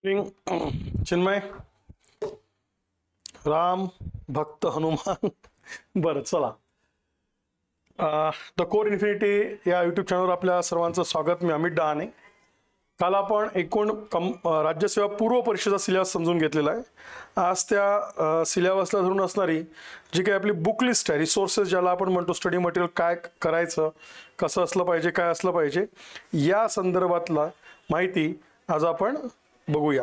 चिन्मय राम भक्त हनुमान बरं चला द कोर इन्फिनिटी या यूट्यूब चॅनलवर आपल्या सर्वांचं स्वागत. मी अमित डहाणे. काल आपण एकूण राज्यसेवा पूर्व परीक्षेचा सिलेबस समजून घेतलेला आहे. आज त्या सिलेबसला धरून असणारी जी काही आपली बुक लिस्ट आहे, रिसोर्सेस ज्याला आपण म्हणतो, स्टडी मटेरियल काय करायचं, कसं असलं पाहिजे, काय असलं पाहिजे, या संदर्भातला माहिती आज आपण बघूया.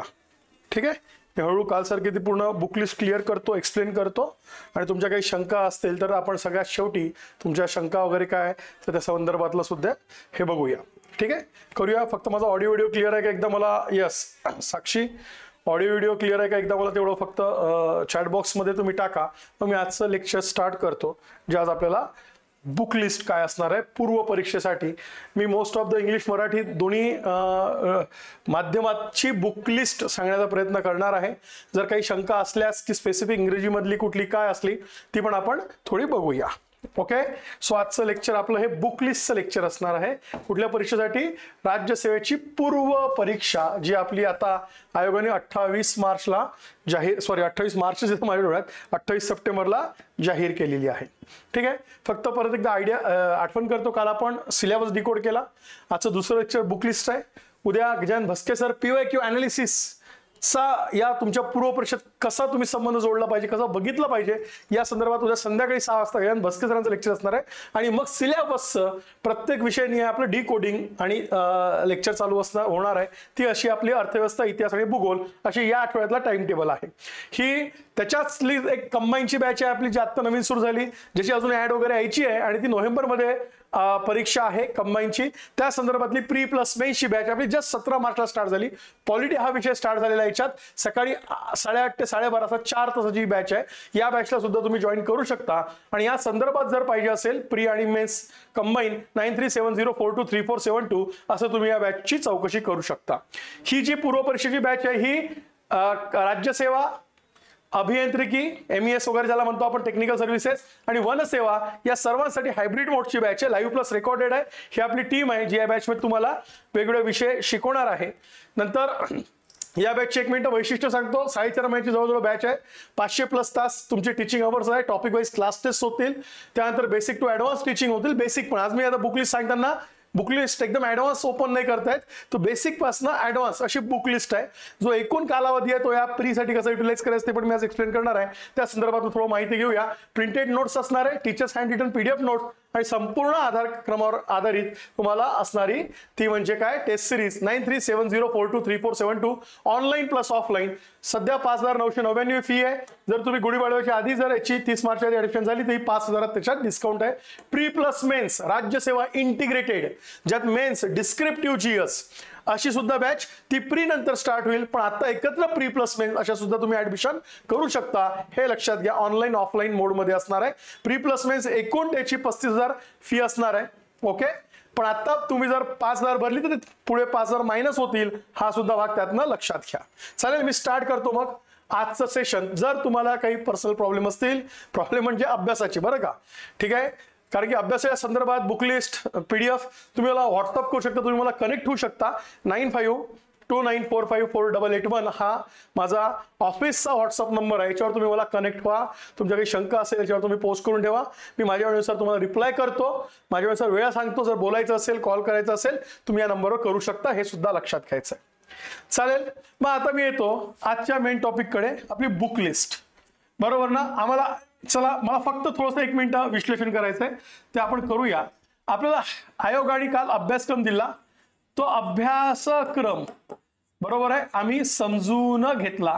ठीक आहे. मी हळूहळू कालसारखी ती पूर्ण बुक लिस्ट क्लिअर करतो, एक्सप्लेन करतो, आणि तुमच्या काही शंका असतील तर आपण सगळ्यात शेवटी तुमच्या शंका वगैरे काय तर त्या संदर्भातलं सुद्धा हे बघूया. ठीक आहे, करूया. फक्त माझा ऑडिओ व्हिडिओ क्लिअर आहे का एकदा मला? यस साक्षी, ऑडिओ व्हिडिओ क्लिअर आहे का एकदा मला तेवढं फक्त चॅट बॉक्समध्ये तुम्ही टाका. मग मी आजचं लेक्चर स्टार्ट करतो, जे आज आपल्याला बुक लिस्ट काय असणार आहे पूर्व परीक्षेसाठी. मी most of the English Marathi दोन्ही माध्यमाची बुक लिस्ट सांगण्याचा प्रयत्न करणार आहे. जर काही शंका असल्यास की स्पेसिफिक इंग्रजीमधली कुठली काय असली ती पण आपण थोडी बघूया. ओके. सो आजचं लेक्चर आपलं हे बुक लिस्टचं लेक्चर असणार आहे. कुठल्या परीक्षेसाठी? राज्यसेवेची पूर्व परीक्षा, जी आपली आता आयोगाने 28 मार्चला जाहीर 28 मार्च माझ्या डोळ्यात 28 सप्टेंबरला जाहीर केलेली आहे. ठीक आहे. फक्त परत एकदा आठवण करतो, काल आपण सिलेबस डिकोड केला. आजचं दुसरं लेक्चर बुक लिस्ट आहे. उद्या Gajanan Bhaske sir PYQ analysis चा या तुमच्या पूर्व परीक्षेत कसा तुम्ही संबंध जोडला पाहिजे, कसा बघितला पाहिजे, या संदर्भात उद्या संध्याकाळी 6 वाजता गजानन भस्के सरांचं लेक्चर असणार आहे. आणि मग सिलेबसचं प्रत्येक विषयाने आपलं डिकोडिंग आणि लेक्चर चालू होणार आहे. ती अशी आपली अर्थव्यवस्था, इतिहास आणि भूगोल अशी या आठवड्यातला टाइम टेबल आहे. ही त्याच्यातली एक कंबाईनची बॅच आहे आपली, जी आता नवीन सुरू झाली, ज्याची अजून ऍड वगैरे यायची आहे, आणि ती नोव्हेंबरमध्ये परीक्षा आहे कंबाईनची. त्या संदर्भातली प्री प्लस मेन्सची बॅच आपली जस्ट 17 मार्चला स्टार्ट झाली. पॉलिटी हा विषय स्टार्ट झालेला आहे. याच्यात सकाळी 8:30 ते 12:30 4 तासाची बॅच आहे. या बॅचला सुद्धा तुम्ही जॉईन करू शकता. आणि या संदर्भात जर पाहिजे असेल प्री आणि मेन्स कंबाईन 9370423472 असं तुम्ही या बॅचची चौकशी करू शकता. ही जी पूर्व परीक्षेची बॅच आहे ही राज्यसेवा, अभियांत्रिकी, MES वगैरे ज्याला म्हणतो आपण, टेक्निकल सर्व्हिसेस आणि वनसेवा या सर्वांसाठी हायब्रिड मोडची बॅच आहे. लाईव्ह प्लस रेकॉर्डेड आहे. ही आपली टीम आहे जी या बॅचमध्ये तुम्हाला वेगवेगळे विषय शिकवणार आहे. नंतर या बॅचची एक मिनिट वैशिष्ट्य सांगतो. 4.5 महिन्याची जवळजवळ बॅच आहे. 500+ तास तुमचे टीचिंग अवर्स आहे. टॉपिक वाईज क्लास टेस्ट होतील. त्यानंतर बेसिक टू ऍडव्हान्स टीचिंग होतील. बेसिक पण आज मी आता बुक लिस्ट सांगताना बुक लिस्ट एकदम ऍडव्हान्स ओपन नाही करतायत, तो बेसिक पासून ऍडव्हान्स अशी बुक लिस्ट आहे. जो एकूण कालावधी आहे तो या प्रीसाठी कसा युटिलाइज करायचं ते पण मी आज एक्सप्लेन करणार आहे. त्या संदर्भात थोडं माहिती घेऊया. प्रिंटेड नोट्स असणार आहे, teachers hand written PDF notes, आणि संपूर्ण आधार क्रमावर आधारित तुम्हाला असणारी ती म्हणजे काय, test series 9370423472 online plus offline. सध्या 5,999 फी आहे. जर तुम्ही गुढीपाडव्याच्या आधी जर याची 30 मार्चच्या आधी ऍडमिशन झाली तर ही 5,000 त्याच्यात डिस्काउंट आहे. प्री प्लस मेन्स राज्यसेवा इंटिग्रेटेड, ज्यात मेन्स डिस्क्रिप्टिव्ह GS अशी सुद्धा बॅच, ती प्री नंतर स्टार्ट होईल, पण आता एकत्र प्री प्लस मेन्स अशा सुद्धा तुम्ही ऍडमिशन करू शकता. हे लक्षात घ्या. ऑनलाईन ऑफलाईन मोडमध्ये असणार आहे. प्री प्लस मेन्स एकूण त्याची 35,000 फी असणार आहे. ओके. पण आता तुम्ही जर 5,000 भरली तर पुढे 5,000 मायनस होतील. हा सुद्धा भाग त्यातनं लक्षात घ्या. चालेल, मी स्टार्ट करतो मग आजचं सेशन. जर तुम्हाला काही पर्सनल प्रॉब्लेम असतील, प्रॉब्लेम म्हणजे अभ्यासाची, बरं का, ठीक आहे, कारण की अभ्यासाच्या संदर्भात बुक लिस्ट PDF तुम्ही मला व्हॉट्सअप करू शकता, तुम्ही मला कनेक्ट होऊ शकता. 9529454881 हा माझा ऑफिसचा व्हॉट्सअप नंबर आहे. याच्यावर तुम्ही मला कनेक्ट व्हा. तुमच्या काही शंका असेल याच्यावर तुम्ही पोस्ट करून ठेवा. मी माझ्या वेळेनुसार तुम्हाला रिप्लाय करतो, माझ्या वेळेनुसार वेळ सांगतो. जर बोलायचं असेल, कॉल करायचा असेल, तुम्ही या नंबरवर करू शकता. हे सुद्धा लक्षात घ्यायचं आहे. चालेल, मग आता मी येतो आजच्या मेन टॉपिक कडे, आपली बुक लिस्ट. बरोबर ना? आम्हाला चला, मला फक्त थोडंसं 1 मिनिट विश्लेषण करायचंय, ते आपण करूया. आपल्याला आयोगाने काल अभ्यासक्रम दिला. तो अभ्यासक्रम बरोबर आहे आम्ही समजून घेतला.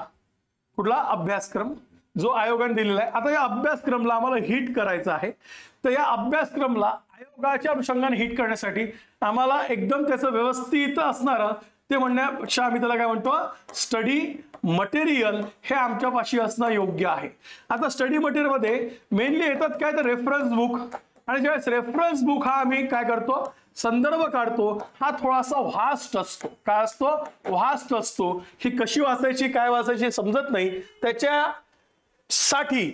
कुठला अभ्यासक्रम जो आयोगाने दिलेला आहे. आता या अभ्यासक्रमला आम्हाला हिट करायचं आहे. तर या अभ्यासक्रमला आयोगाच्या अनुषंगाने हिट करण्यासाठी आम्हाला एकदम त्याचं व्यवस्थित असणारं, ते म्हणण्यापेक्षा आम्ही त्याला काय म्हणतो, स्टडी मटेरियल हे आमच्यापाशी असणं योग्य आहे. आता स्टडी मटेरियल मध्ये मेनली येतात काय, तर रेफरन्स बुक. आणि ज्यावेळेस रेफरन्स बुक हा आम्ही काय करतो, संदर्भ काढतो, हा थोडासा व्हास्ट असतो. काय असतो? व्हास्ट असतो. ही कशी वाचायची, काय वाचायची समजत नाही. त्याच्यासाठी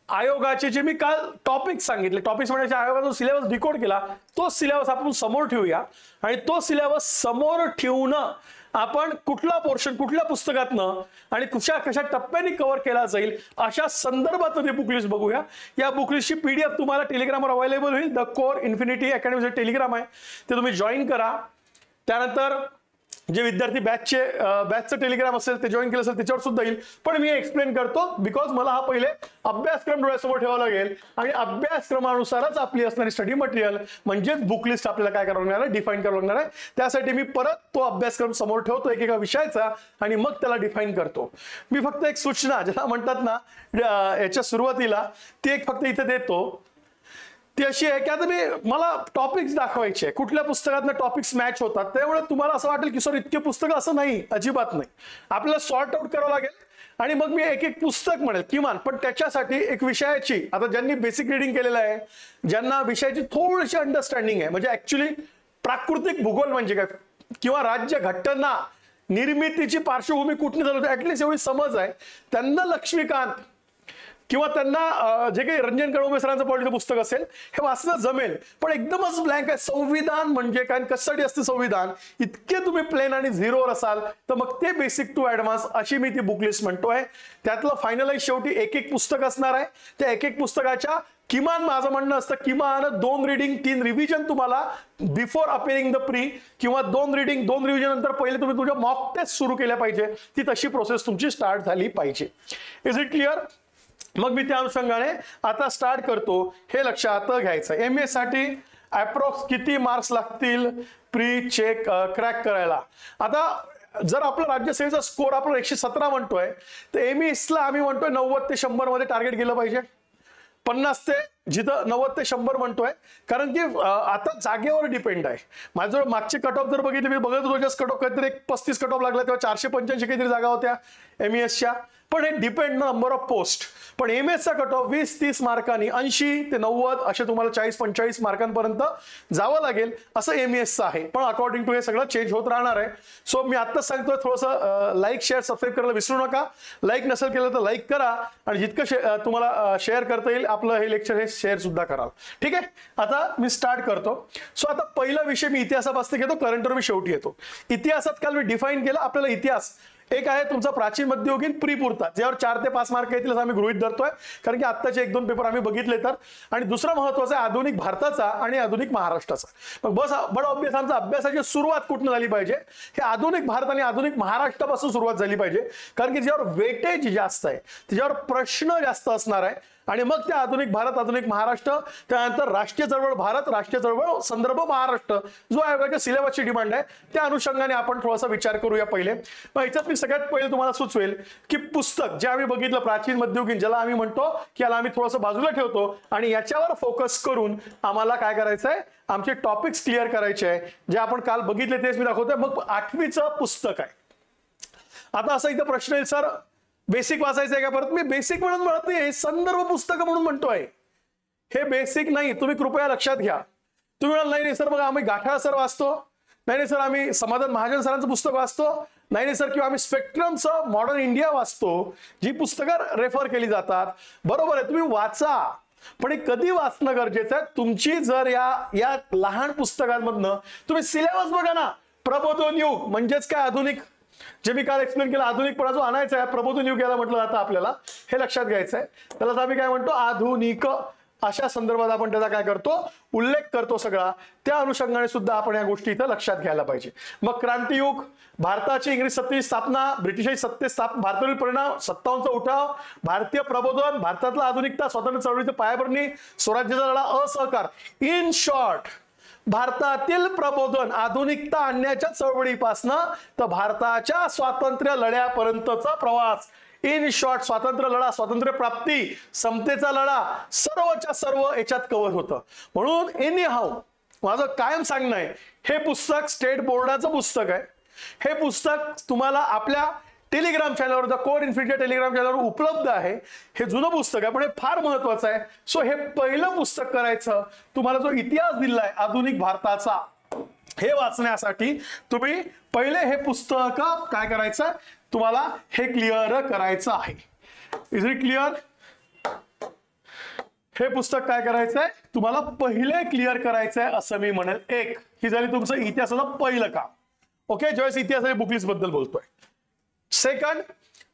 आयोगाचे जे मी काल टॉपिक सांगितले, टॉपिक्स म्हणजे आयोगाचा सिलेबस डिकोड केला, तो सिलेबस आपण समोर ठेवूया. आणि तो सिलेबस समोर ठेवून आपण कुठला पोर्शन कुठल्या पुस्तकातनं आणि कशा टप्प्याने कव्हर केला जाईल अशा संदर्भात ते बुक लिस्ट बघूया. या बुक लिस्टची पीडीएफ तुम्हाला टेलिग्रामवर अवेलेबल होईल. The core infinity academy Telegram आहे, ते तुम्ही जॉईन करा. त्यानंतर जे विद्यार्थी बॅचचं टेलिग्राम असेल ते जॉईन केलं असेल त्याच्यावर सुद्धा येईल. पण मी एक्सप्लेन करतो बिकॉज मला हा पहिले अभ्यासक्रम डोळ्यासमोर ठेवावा लागेल आणि अभ्यासक्रमानुसारच आपली असणारी स्टडी मटेरियल म्हणजेच बुक लिस्ट आपल्याला काय करावं लागणार आहे, डिफाईन करावं लागणार आहे. त्यासाठी मी परत तो अभ्यासक्रम समोर ठेवतो एकेका विषयाचा आणि मग त्याला डिफाईन करतो. मी फक्त एक सूचना ज्याला म्हणतात ना याच्या सुरुवातीला ती एक फक्त इथे देतो. ती अशी आहे की आता मला टॉपिक्स दाखवायचे, कुठल्या पुस्तकातनं टॉपिक्स मॅच होतात. त्यामुळे तुम्हाला असं वाटेल की सर इतके पुस्तकं, असं नाही, अजिबात नाही. आपल्याला सॉर्ट आउट करावं लागेल आणि मग मी एक एक पुस्तक म्हणेल किमान. पण त्याच्यासाठी एक विषयाची, आता ज्यांनी बेसिक रिडिंग केलेलं आहे, ज्यांना विषयाची थोडीशी अंडरस्टँडिंग आहे, म्हणजे ऍक्च्युली प्राकृतिक भूगोल म्हणजे काय किंवा राज्य घटना निर्मितीची पार्श्वभूमी कुठली चालू होती ऍटलीस्ट एवढी समज आहे, त्यांना लक्ष्मीकांत किंवा त्यांना जे काही रंजन कडोबे सरांचं पॉलिटिकल पुस्तक असेल हे वाचणं जमेल. पण एकदमच ब्लँक आहे. संविधान म्हणजे काय, कशासाठी असते संविधान, इतके तुम्ही प्लेन आणि झिरोवर असाल तर मग ते बेसिक टू ऍडव्हान्स अशी मी ती बुक लिस्ट म्हणतोय. त्यातलं फायनलाइज शेवटी एक एक पुस्तक असणार आहे. त्या एक एक पुस्तकाच्या किमान माझं म्हणणं असतं किमान 2 रीडिंग 3 रिव्हिजन तुम्हाला बिफोर अपेअरिंग द प्री किंवा 2 रीडिंग 2 रिव्हिजन नंतर पहिले तुम्ही तुमच्या मॉक टेस्ट सुरू केल्या पाहिजे. ती तशी प्रोसेस तुमची स्टार्ट झाली पाहिजे. Is it clear? मग मी त्या अनुषंगाने आता स्टार्ट करतो. हे लक्षात घ्यायचं, एमए साठी अप्रॉक्स किती मार्क्स लागतील प्री चेक क्रॅक करायला. आता जर आपला राज्यसेवेचा स्कोर आपण 117 म्हणतोय तर एमएसला आम्ही म्हणतोय 90 ते 100 मध्ये टार्गेट गेलं पाहिजे. 50 ते जिथं 90 ते 100 म्हणतोय, कारण की आता जागेवर डिपेंड आहे. माझं मागचे कट ऑफ जर बघितले, मी बघत होतो जस्ट कट ऑफ काहीतरी 35 कट ऑफ लागला तेव्हा 485 काहीतरी जागा होत्या एमईएसच्या. पण हे डिपेंड नंबर ऑफ पोस्ट. पण एमएसचा कट ऑफ 20-30 मार्कांनी 80 ते 90 असे तुम्हाला 40-45 मार्कांपर्यंत जावं लागेल असं एमईएसचं आहे. पण अकॉर्डिंग टू हे सगळं चेंज होत राहणार आहे. सो मी आत्ताच सांगतोय थोडंसं लाईक शेअर सबस्क्राईब करायला विसरू नका. लाईक नसेल केलं तर लाईक करा आणि जितकं तुम्हाला शेअर करता येईल आपलं हे लेक्चर हे शेअर सुद्धा कराल. ठीक आहे, आता मी स्टार्ट करतो. सो आता पहिला विषय मी इतिहासापासून घेतो, करंटवर मी शेवटी येतो. इतिहासात काल मी डिफाईन केलं आपल्याला इतिहास एक आहे तुमचा प्राचीन मध्ययुगीन प्री पुरता, ज्यावर 4 ते 5 मार्क येतील असं आम्ही गृहीत धरतोय, कारण की आत्ताचे 1-2 पेपर आम्ही बघितले तर. आणि दुसरा महत्वाचा आहे आधुनिक भारताचा आणि आधुनिक महाराष्ट्राचा. मग बड ऑब्वियस आमचा अभ्यासाची सुरुवात कुठून झाली पाहिजे, हे आधुनिक भारत आणि आधुनिक महाराष्ट्रापासून सुरुवात झाली पाहिजे, कारण की ज्यावर वेटेज जास्त आहे, त्याच्यावर प्रश्न जास्त असणार आहे. आणि मग त्या आधुनिक भारत, आधुनिक महाराष्ट्र, त्यानंतर राष्ट्रीय चळवळ भारत, राष्ट्रीय चळवळ संदर्भ महाराष्ट्र, जो आयोगाच्या सिलेबसची डिमांड आहे त्या अनुषंगाने आपण थोडासा विचार करूया पहिले. मग ह्याच्यात मी सगळ्यात पहिले तुम्हाला सुचवेल की पुस्तक जे आम्ही बघितलं प्राचीन मध्ययुगीन, ज्याला आम्ही म्हणतो की याला आम्ही थोडंसं बाजूला ठेवतो आणि याच्यावर फोकस करून आम्हाला काय करायचं आहे, आमचे टॉपिक्स क्लिअर करायचे आहे. जे आपण काल बघितले तेच मी दाखवतोय. मग 8वीचं पुस्तक आहे. आता असा इथं प्रश्न येईल, सर बेसिक वाचायचं आहे का? परत मी बेसिक म्हणून म्हणत नाही, हे संदर्भ पुस्तकं म्हणून म्हणतोय. हे बेसिक नाही, तुम्ही कृपया लक्षात घ्या. तुम्ही म्हणाल नाही सर बघा आम्ही गाठाळ सर वाचतो, नाही सर आम्ही समाधान महाजन सरांचं पुस्तक वाचतो, नाही सर किंवा आम्ही स्पेक्ट्रमचं मॉडर्न इंडिया वाचतो, जी पुस्तकं रेफर केली जातात. बरोबर आहे, तुम्ही वाचा, पण हे कधी वाचणं गरजेचं आहे. तुमची जर या लहान पुस्तकांमधनं तुम्ही सिलेबस बघा ना, प्रबोधन युग म्हणजेच काय आधुनिक, जे मी काल एक्सप्लेन केलं, आधुनिकपणा जो आणायचा आहे प्रबोधन युग याला म्हटलं जातं आपल्याला, हे लक्षात घ्यायचं आहे. त्यालाच आम्ही काय म्हणतो आधुनिक, अशा संदर्भात आपण त्याचा काय करतो उल्लेख करतो सगळा. त्या अनुषंगाने सुद्धा आपण या गोष्टी इथं लक्षात घ्यायला पाहिजे. मग क्रांतियुग, भारताची इंग्रज सत्तेची स्थापना, ब्रिटिशांची सत्ते स्थापना, भारतातील परिणाम, सत्तावनचा उठाव, भारतीय प्रबोधन, भारतातला आधुनिकता, स्वातंत्र्य चळवळीची पायाभरणी, स्वराज्याचा लढा, असहकार. इन शॉर्ट भारतातील प्रबोधन, आधुनिकता आणण्याच्या चळवळीपासनं तर भारताच्या स्वातंत्र्य लढ्यापर्यंतचा प्रवास. इन शॉर्ट स्वातंत्र्य लढा, स्वातंत्र्य प्राप्ती, समतेचा लढा, सर्वच्या सर्व याच्यात कव्हर होतं. म्हणून एनी हाऊ माझं कायम सांगणं आहे, हे पुस्तक स्टेट बोर्डाचं पुस्तक आहे. हे पुस्तक तुम्हाला आपल्या टेलिग्राम चॅनलवर, द कोर इन्फिनिटी टेलिग्राम चॅनलवर उपलब्ध आहे. हे जुनं पुस्तक आहे पण हे फार महत्वाचं आहे. सो हे पहिलं पुस्तक करायचं, तुम्हाला जो इतिहास दिलाय आधुनिक भारताचा, हे वाचण्यासाठी तुम्ही पहिले हे पुस्तक काय करायचं, तुम्हाला हे क्लिअर करायचं आहे. Is it clear? हे पुस्तक काय करायचंय तुम्हाला पहिले क्लिअर करायचंय असं मी म्हणेल. एक ही झाली तुमचं इतिहासाचं पहिलं काम. ओके, ज्यावेळेस इतिहासाच्या बुकलिस्ट बद्दल बोलतोय. सेकंड,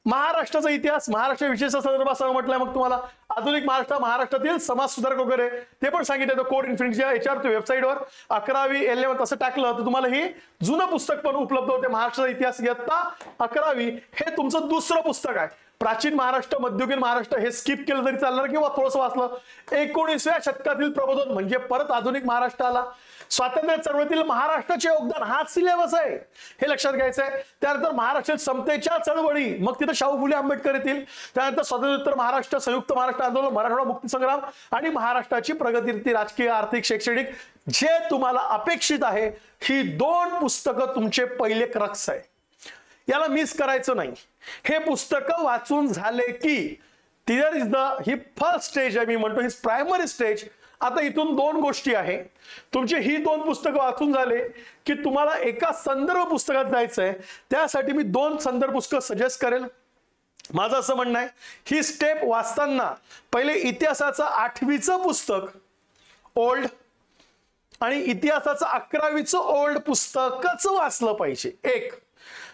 महाराष्ट्राचा इतिहास, महाराष्ट्र विशेष संदर्भात म्हटलंय. मग तुम्हाला आधुनिक महाराष्ट्र, महाराष्ट्रातील समाज सुधारक वगैरे ते पण सांगितलं. कोर इन्फिनिटीच्या याच्यावर वेबसाईटवर 11वी 11th असं टाकलं तर तुम्हाला ही जुनं पुस्तक पण उपलब्ध होते. महाराष्ट्राचा इतिहास इयत्ता 11वी हे तुमचं दुसरं पुस्तक आहे. प्राचीन महाराष्ट्र, मध्ययुगीन महाराष्ट्र हे स्किप केलं तरी चालणार किंवा थोडंसं वाचलं. 19व्या शतकातील प्रबोधन म्हणजे परत आधुनिक महाराष्ट्राला. स्वातंत्र्य चळवळीतील महाराष्ट्राचे योगदान हा सिलेबस आहे, हे लक्षात घ्यायचं आहे. त्यानंतर महाराष्ट्रात समतेच्या चळवळी, मग तिथं शाहू फुले आंबेडकर येतील. त्यानंतर स्वातंत्र्योत्तर महाराष्ट्र, संयुक्त महाराष्ट्र आंदोलन, मराठवाडा मुक्तीसंग्राम आणि महाराष्ट्राची प्रगती, राजकीय, आर्थिक, शैक्षणिक जे तुम्हाला अपेक्षित आहे. ही 2 पुस्तकं तुमचे पहिले क्रक्स आहे, याला मिस करायचं नाही. हे पुस्तकं वाचून झाले की here is the he first stage आहे, मी म्हणतो ही प्रायमरी स्टेज. आता इथून 2 गोष्टी आहे. तुमची ही 2 पुस्तकं वाचून झाले की तुम्हाला एका संदर्भ पुस्तकात जायचंय. त्यासाठी मी 2 संदर्भ पुस्तकं सजेस्ट करेल. माझं असं म्हणणं आहे, ही स्टेप वाचताना पहिले इतिहासाचं 8वीचं पुस्तक ओल्ड आणि इतिहासाचं 11वीचं ओल्ड पुस्तकच वाचलं पाहिजे. एक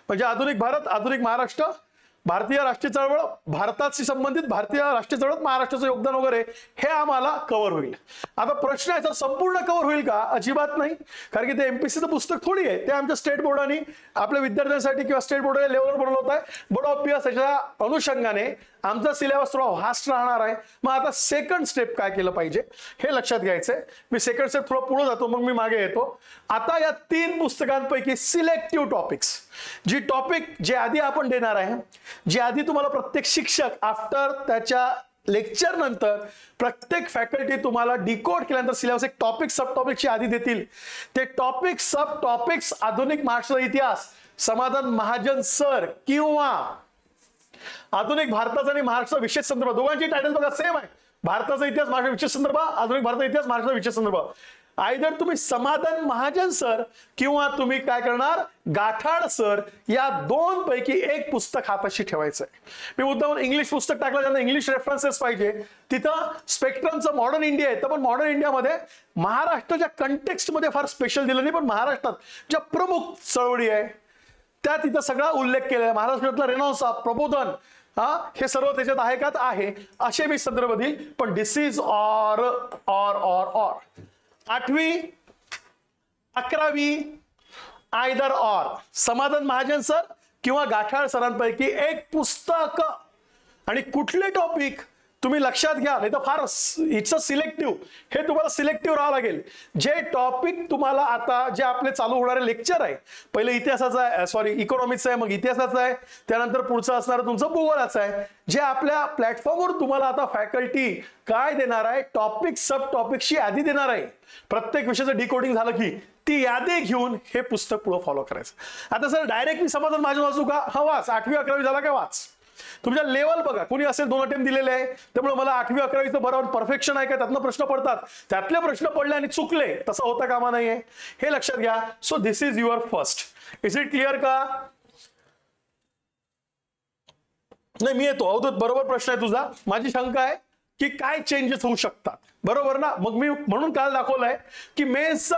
म्हणजे आधुनिक भारत, आधुनिक महाराष्ट्र, भारतीय राष्ट्रीय चळवळ, भारताशी संबंधित भारतीय राष्ट्रीय चळवळ, महाराष्ट्राचं योगदान वगैरे हे आम्हाला कव्हर होईल. आता प्रश्न आहे, सर संपूर्ण कव्हर होईल का? अजिबात नाही, कारण की ते एमपीसीचं पुस्तक थोडी आहे. ते आमच्या स्टेट बोर्डाने आपल्या विद्यार्थ्यांसाठी किंवा स्टेट बोर्ड लेवलवर बनवलं होत आहे. बोर्ड ऑफ पीएस याच्या अनुषंगाने आमचा सिलेबस थोडा व्हास्ट राहणार आहे. मग आता सेकंड स्टेप काय केलं पाहिजे हे लक्षात घ्यायचंय. मी सेकंड स्टेप थोडं पुढे जातो, मग मी मागे येतो. आता या 3 पुस्तकांपैकी सिलेक्टिव्ह टॉपिक्स, जी टॉपिक जे आधी आपण देणार आहे, जे आधी तुम्हाला प्रत्येक शिक्षक आफ्टर त्याच्या लेक्चर नंतर प्रत्येक फॅकल्टी तुम्हाला डिकोड केल्यानंतर सिलेबस एक टॉपिक सब टॉपिकची आधी देतील. ते टॉपिक सब टॉपिक्स आधुनिक महाराष्ट्राचा इतिहास समाधान महाजन सर किंवा आधुनिक भारताचा आणि महाराष्ट्र विशेष संदर्भ, दोघांची टायटल बघा सेम आहे. भारताचा इतिहास महाराष्ट्र विशेष संदर्भ, आधुनिक भारताचा इतिहास महाराष्ट्र विशेष संदर्भ. आयदर तुम्ही समाधान महाजन सर किंवा तुम्ही काय करणार गाठाड सर, या 2 पैकी एक पुस्तक हाताशी ठेवायचं आहे. मी मुद्दाम इंग्लिश पुस्तक टाकलं, ज्यांना इंग्लिश रेफरन्सेस पाहिजे. तिथं स्पेक्ट्रमचं मॉडर्न इंडिया आहे, तर पण मॉडर्न इंडियामध्ये महाराष्ट्राच्या कंटेक्स्टमध्ये फार स्पेशल दिलं नाही, पण महाराष्ट्रात ज्या प्रमुख चळवळी आहे त्या तिथं सगळा उल्लेख केला आहे. महाराष्ट्रातला रेनॉन्सा, प्रबोधन, हे सर्व त्याच्यात आहे का? आहे. असे मी संदर्भ देईल. पण दिस इज ऑर 8वी 11वी आयदर ऑर समाधान महाजन सर किंवा गाठाळ सरांपैकी एक पुस्तक. आणि कुठले टॉपिक तुम्ही लक्षात घ्या, नाही तर फार इट्स अ सिलेक्टिव्ह, हे तुम्हाला सिलेक्टिव्ह राहावं लागेल. जे टॉपिक तुम्हाला आता जे आपले चालू होणारे लेक्चर आहे, पहिले इतिहासाचा आहे, सॉरी इकॉनॉमिक्सचा आहे, मग इतिहासाचा आहे, त्यानंतर पुढचं असणार तुमचं भूगोलाचं आहे. जे आपल्या प्लॅटफॉर्मवर तुम्हाला आता फॅकल्टी काय देणार आहे, टॉपिक सब टॉपिकची यादी देणार आहे. प्रत्येक विषयाचं डिकोडिंग झालं की ती यादी घेऊन हे पुस्तक पुढे फॉलो करायचं. आता सर डायरेक्ट मी समाधान माझ्या वाचू का? हा वाच. 8वी 11वी झाला का वाच. तुमच्या लेवल बघा, कोणी असेल 2 अटेम्प्ट दिलेले आहे, त्यामुळे मला 8वी 11वीचं बरोबर परफेक्शन आहे का, त्यातनं प्रश्न पडतात, त्यातले प्रश्न पडले आणि चुकले, तसं होता कामा नाहीये, हे लक्षात घ्या. So this is your first. Is it clear का? नाही मी येतो अवधूत, बरोबर प्रश्न आहे तुझा. माझी शंका आहे की काय चेंजेस होऊ शकतात, बरोबर ना? मग मी म्हणून काल दाखवलंय की मेन्सचा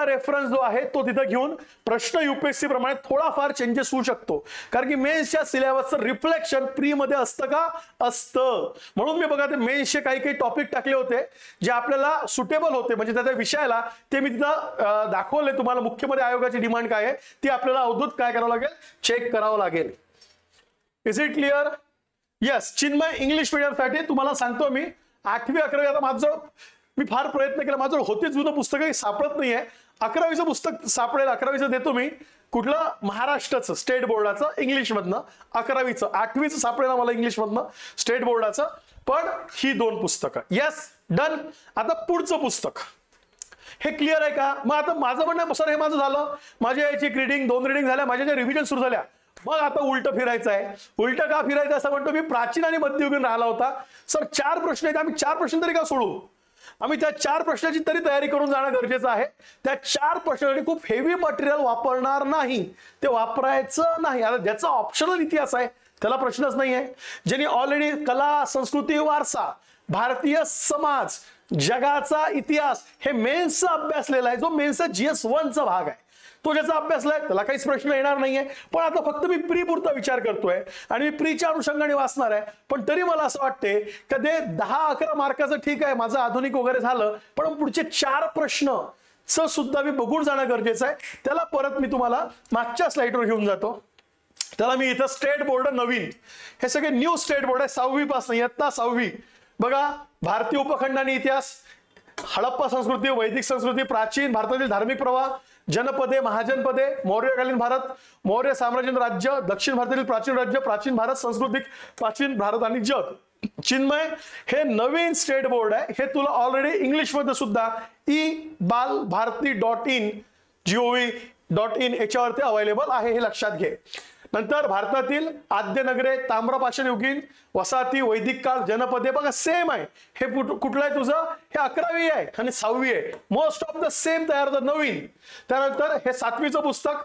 रेफरन्स जो आहे तो तिथं घेऊन प्रश्न युपीएससी प्रमाणे थोडाफार चेंजेस होऊ शकतो, कारण की मेन्सच्या सिलेबसचं रिफ्लेक्शन प्री मध्ये असतं का? असतं. म्हणून मी बघा ते मेन्सचे काही टॉपिक टाकले होते जे आपल्याला सुटेबल होते, म्हणजे त्या विषयाला, ते मी तिथं दाखवले तुम्हाला. मुख्यमंत्री आयोगाची डिमांड काय आहे ती आपल्याला अवधूत काय करावं लागेल, चेक करावं लागेल. Is it clear? Yes. Chinmay English मीडियमसाठी तुम्हाला सांगतो मी 8वी 11वी, आता माझं मी फार प्रयत्न केला, माझं होते जुनं पुस्तक सापडत नाहीये. 11वीचं पुस्तक सापडेल, 11वीचं देतो मी. कुठलं? महाराष्ट्राचं स्टेट बोर्डाचं इंग्लिश मधनं. 11वीचं 8वीचं सापडेल मला इंग्लिश मधनं स्टेट बोर्डाचं. पण ही 2 पुस्तकं. Yes, done. आता पुढचं पुस्तक हे क्लिअर आहे का? मग आता माझं म्हणणं सर हे माझं झालं, माझ्या याची एक रिडिंग 2 रिडिंग झाल्या, माझ्या ज्या रिव्हिजन सुरू झाल्या, मग आता उलट फिरायचं आहे. उलट का फिरायचं असं म्हणतो मी, प्राचीन आणि मध्ययुगीन राहिला होता. सर 4 प्रश्न आहेत, आम्ही 4 प्रश्न तरी का सोडू? आम्ही त्या 4 प्रश्नाची तरी तयारी करून जाणं गरजेचं आहे. त्या 4 प्रश्नासाठी खूप हेवी मटेरियल वापरणार नाही, ते वापरायचं नाही. आता ज्याचा ऑप्शनल इतिहास आहे त्याला प्रश्नच नाही आहे. ज्यांनी ऑलरेडी कला, संस्कृती, वारसा, भारतीय समाज, जगाचा इतिहास हे मेन्सचा अभ्यासलेला आहे, जो मेन्सचा GS1चा भाग आहे, तो ज्याचा अभ्यासलाय त्याला काहीच प्रश्न येणार नाहीये. पण आता फक्त मी प्री पुरता विचार करतोय आणि मी प्रीच्या अनुषंगाने वाचणार आहे. पण तरी मला असं वाटते की ते 10-11 मार्काचं ठीक आहे, माझं आधुनिक वगैरे झालं, पण पुढचे 4 प्रश्न सुद्धा मी बघून जाणं गरजेचं आहे. त्याला परत मी तुम्हाला मागच्या स्लाइडवर घेऊन जातो. त्याला मी इथं स्टेट बोर्ड नवीन, हे सगळे न्यू स्टेट बोर्ड आहे 6वी पासून, इयत्ता 6वी. बघा, भारतीय उपखंड आणि इतिहास, हडप्पा संस्कृती, वैदिक संस्कृती, प्राचीन भारतातील धार्मिक प्रवाह, जनपदे, महाजनपदे, मौर्यकालीन भारत, मौर्य साम्राज्य राज्य, दक्षिण भारतातील प्राचीन राज्य, प्राचीन भारत, सांस्कृतिक, प्राचीन भारत आणि जग. चिन्मय, हे नवीन स्टेट बोर्ड आहे. हे तुला ऑलरेडी इंग्लिश मध्ये सुद्धा ebalbharati.in gov.in याच्यावरती अवेलेबल आहे, हे लक्षात घे. नंतर भारतातील आद्य नगरे, ताम्रपाषाण युगीन वसाहती, वैदिक काळ, जनपदे, बघा सेम आहे. हे कुठलं आहे तुझं? हे 11वी आहे आणि 6वी आहे. मोस्ट ऑफ द सेम तयार होतं नवीन. त्यानंतर हे 7वीचं पुस्तक,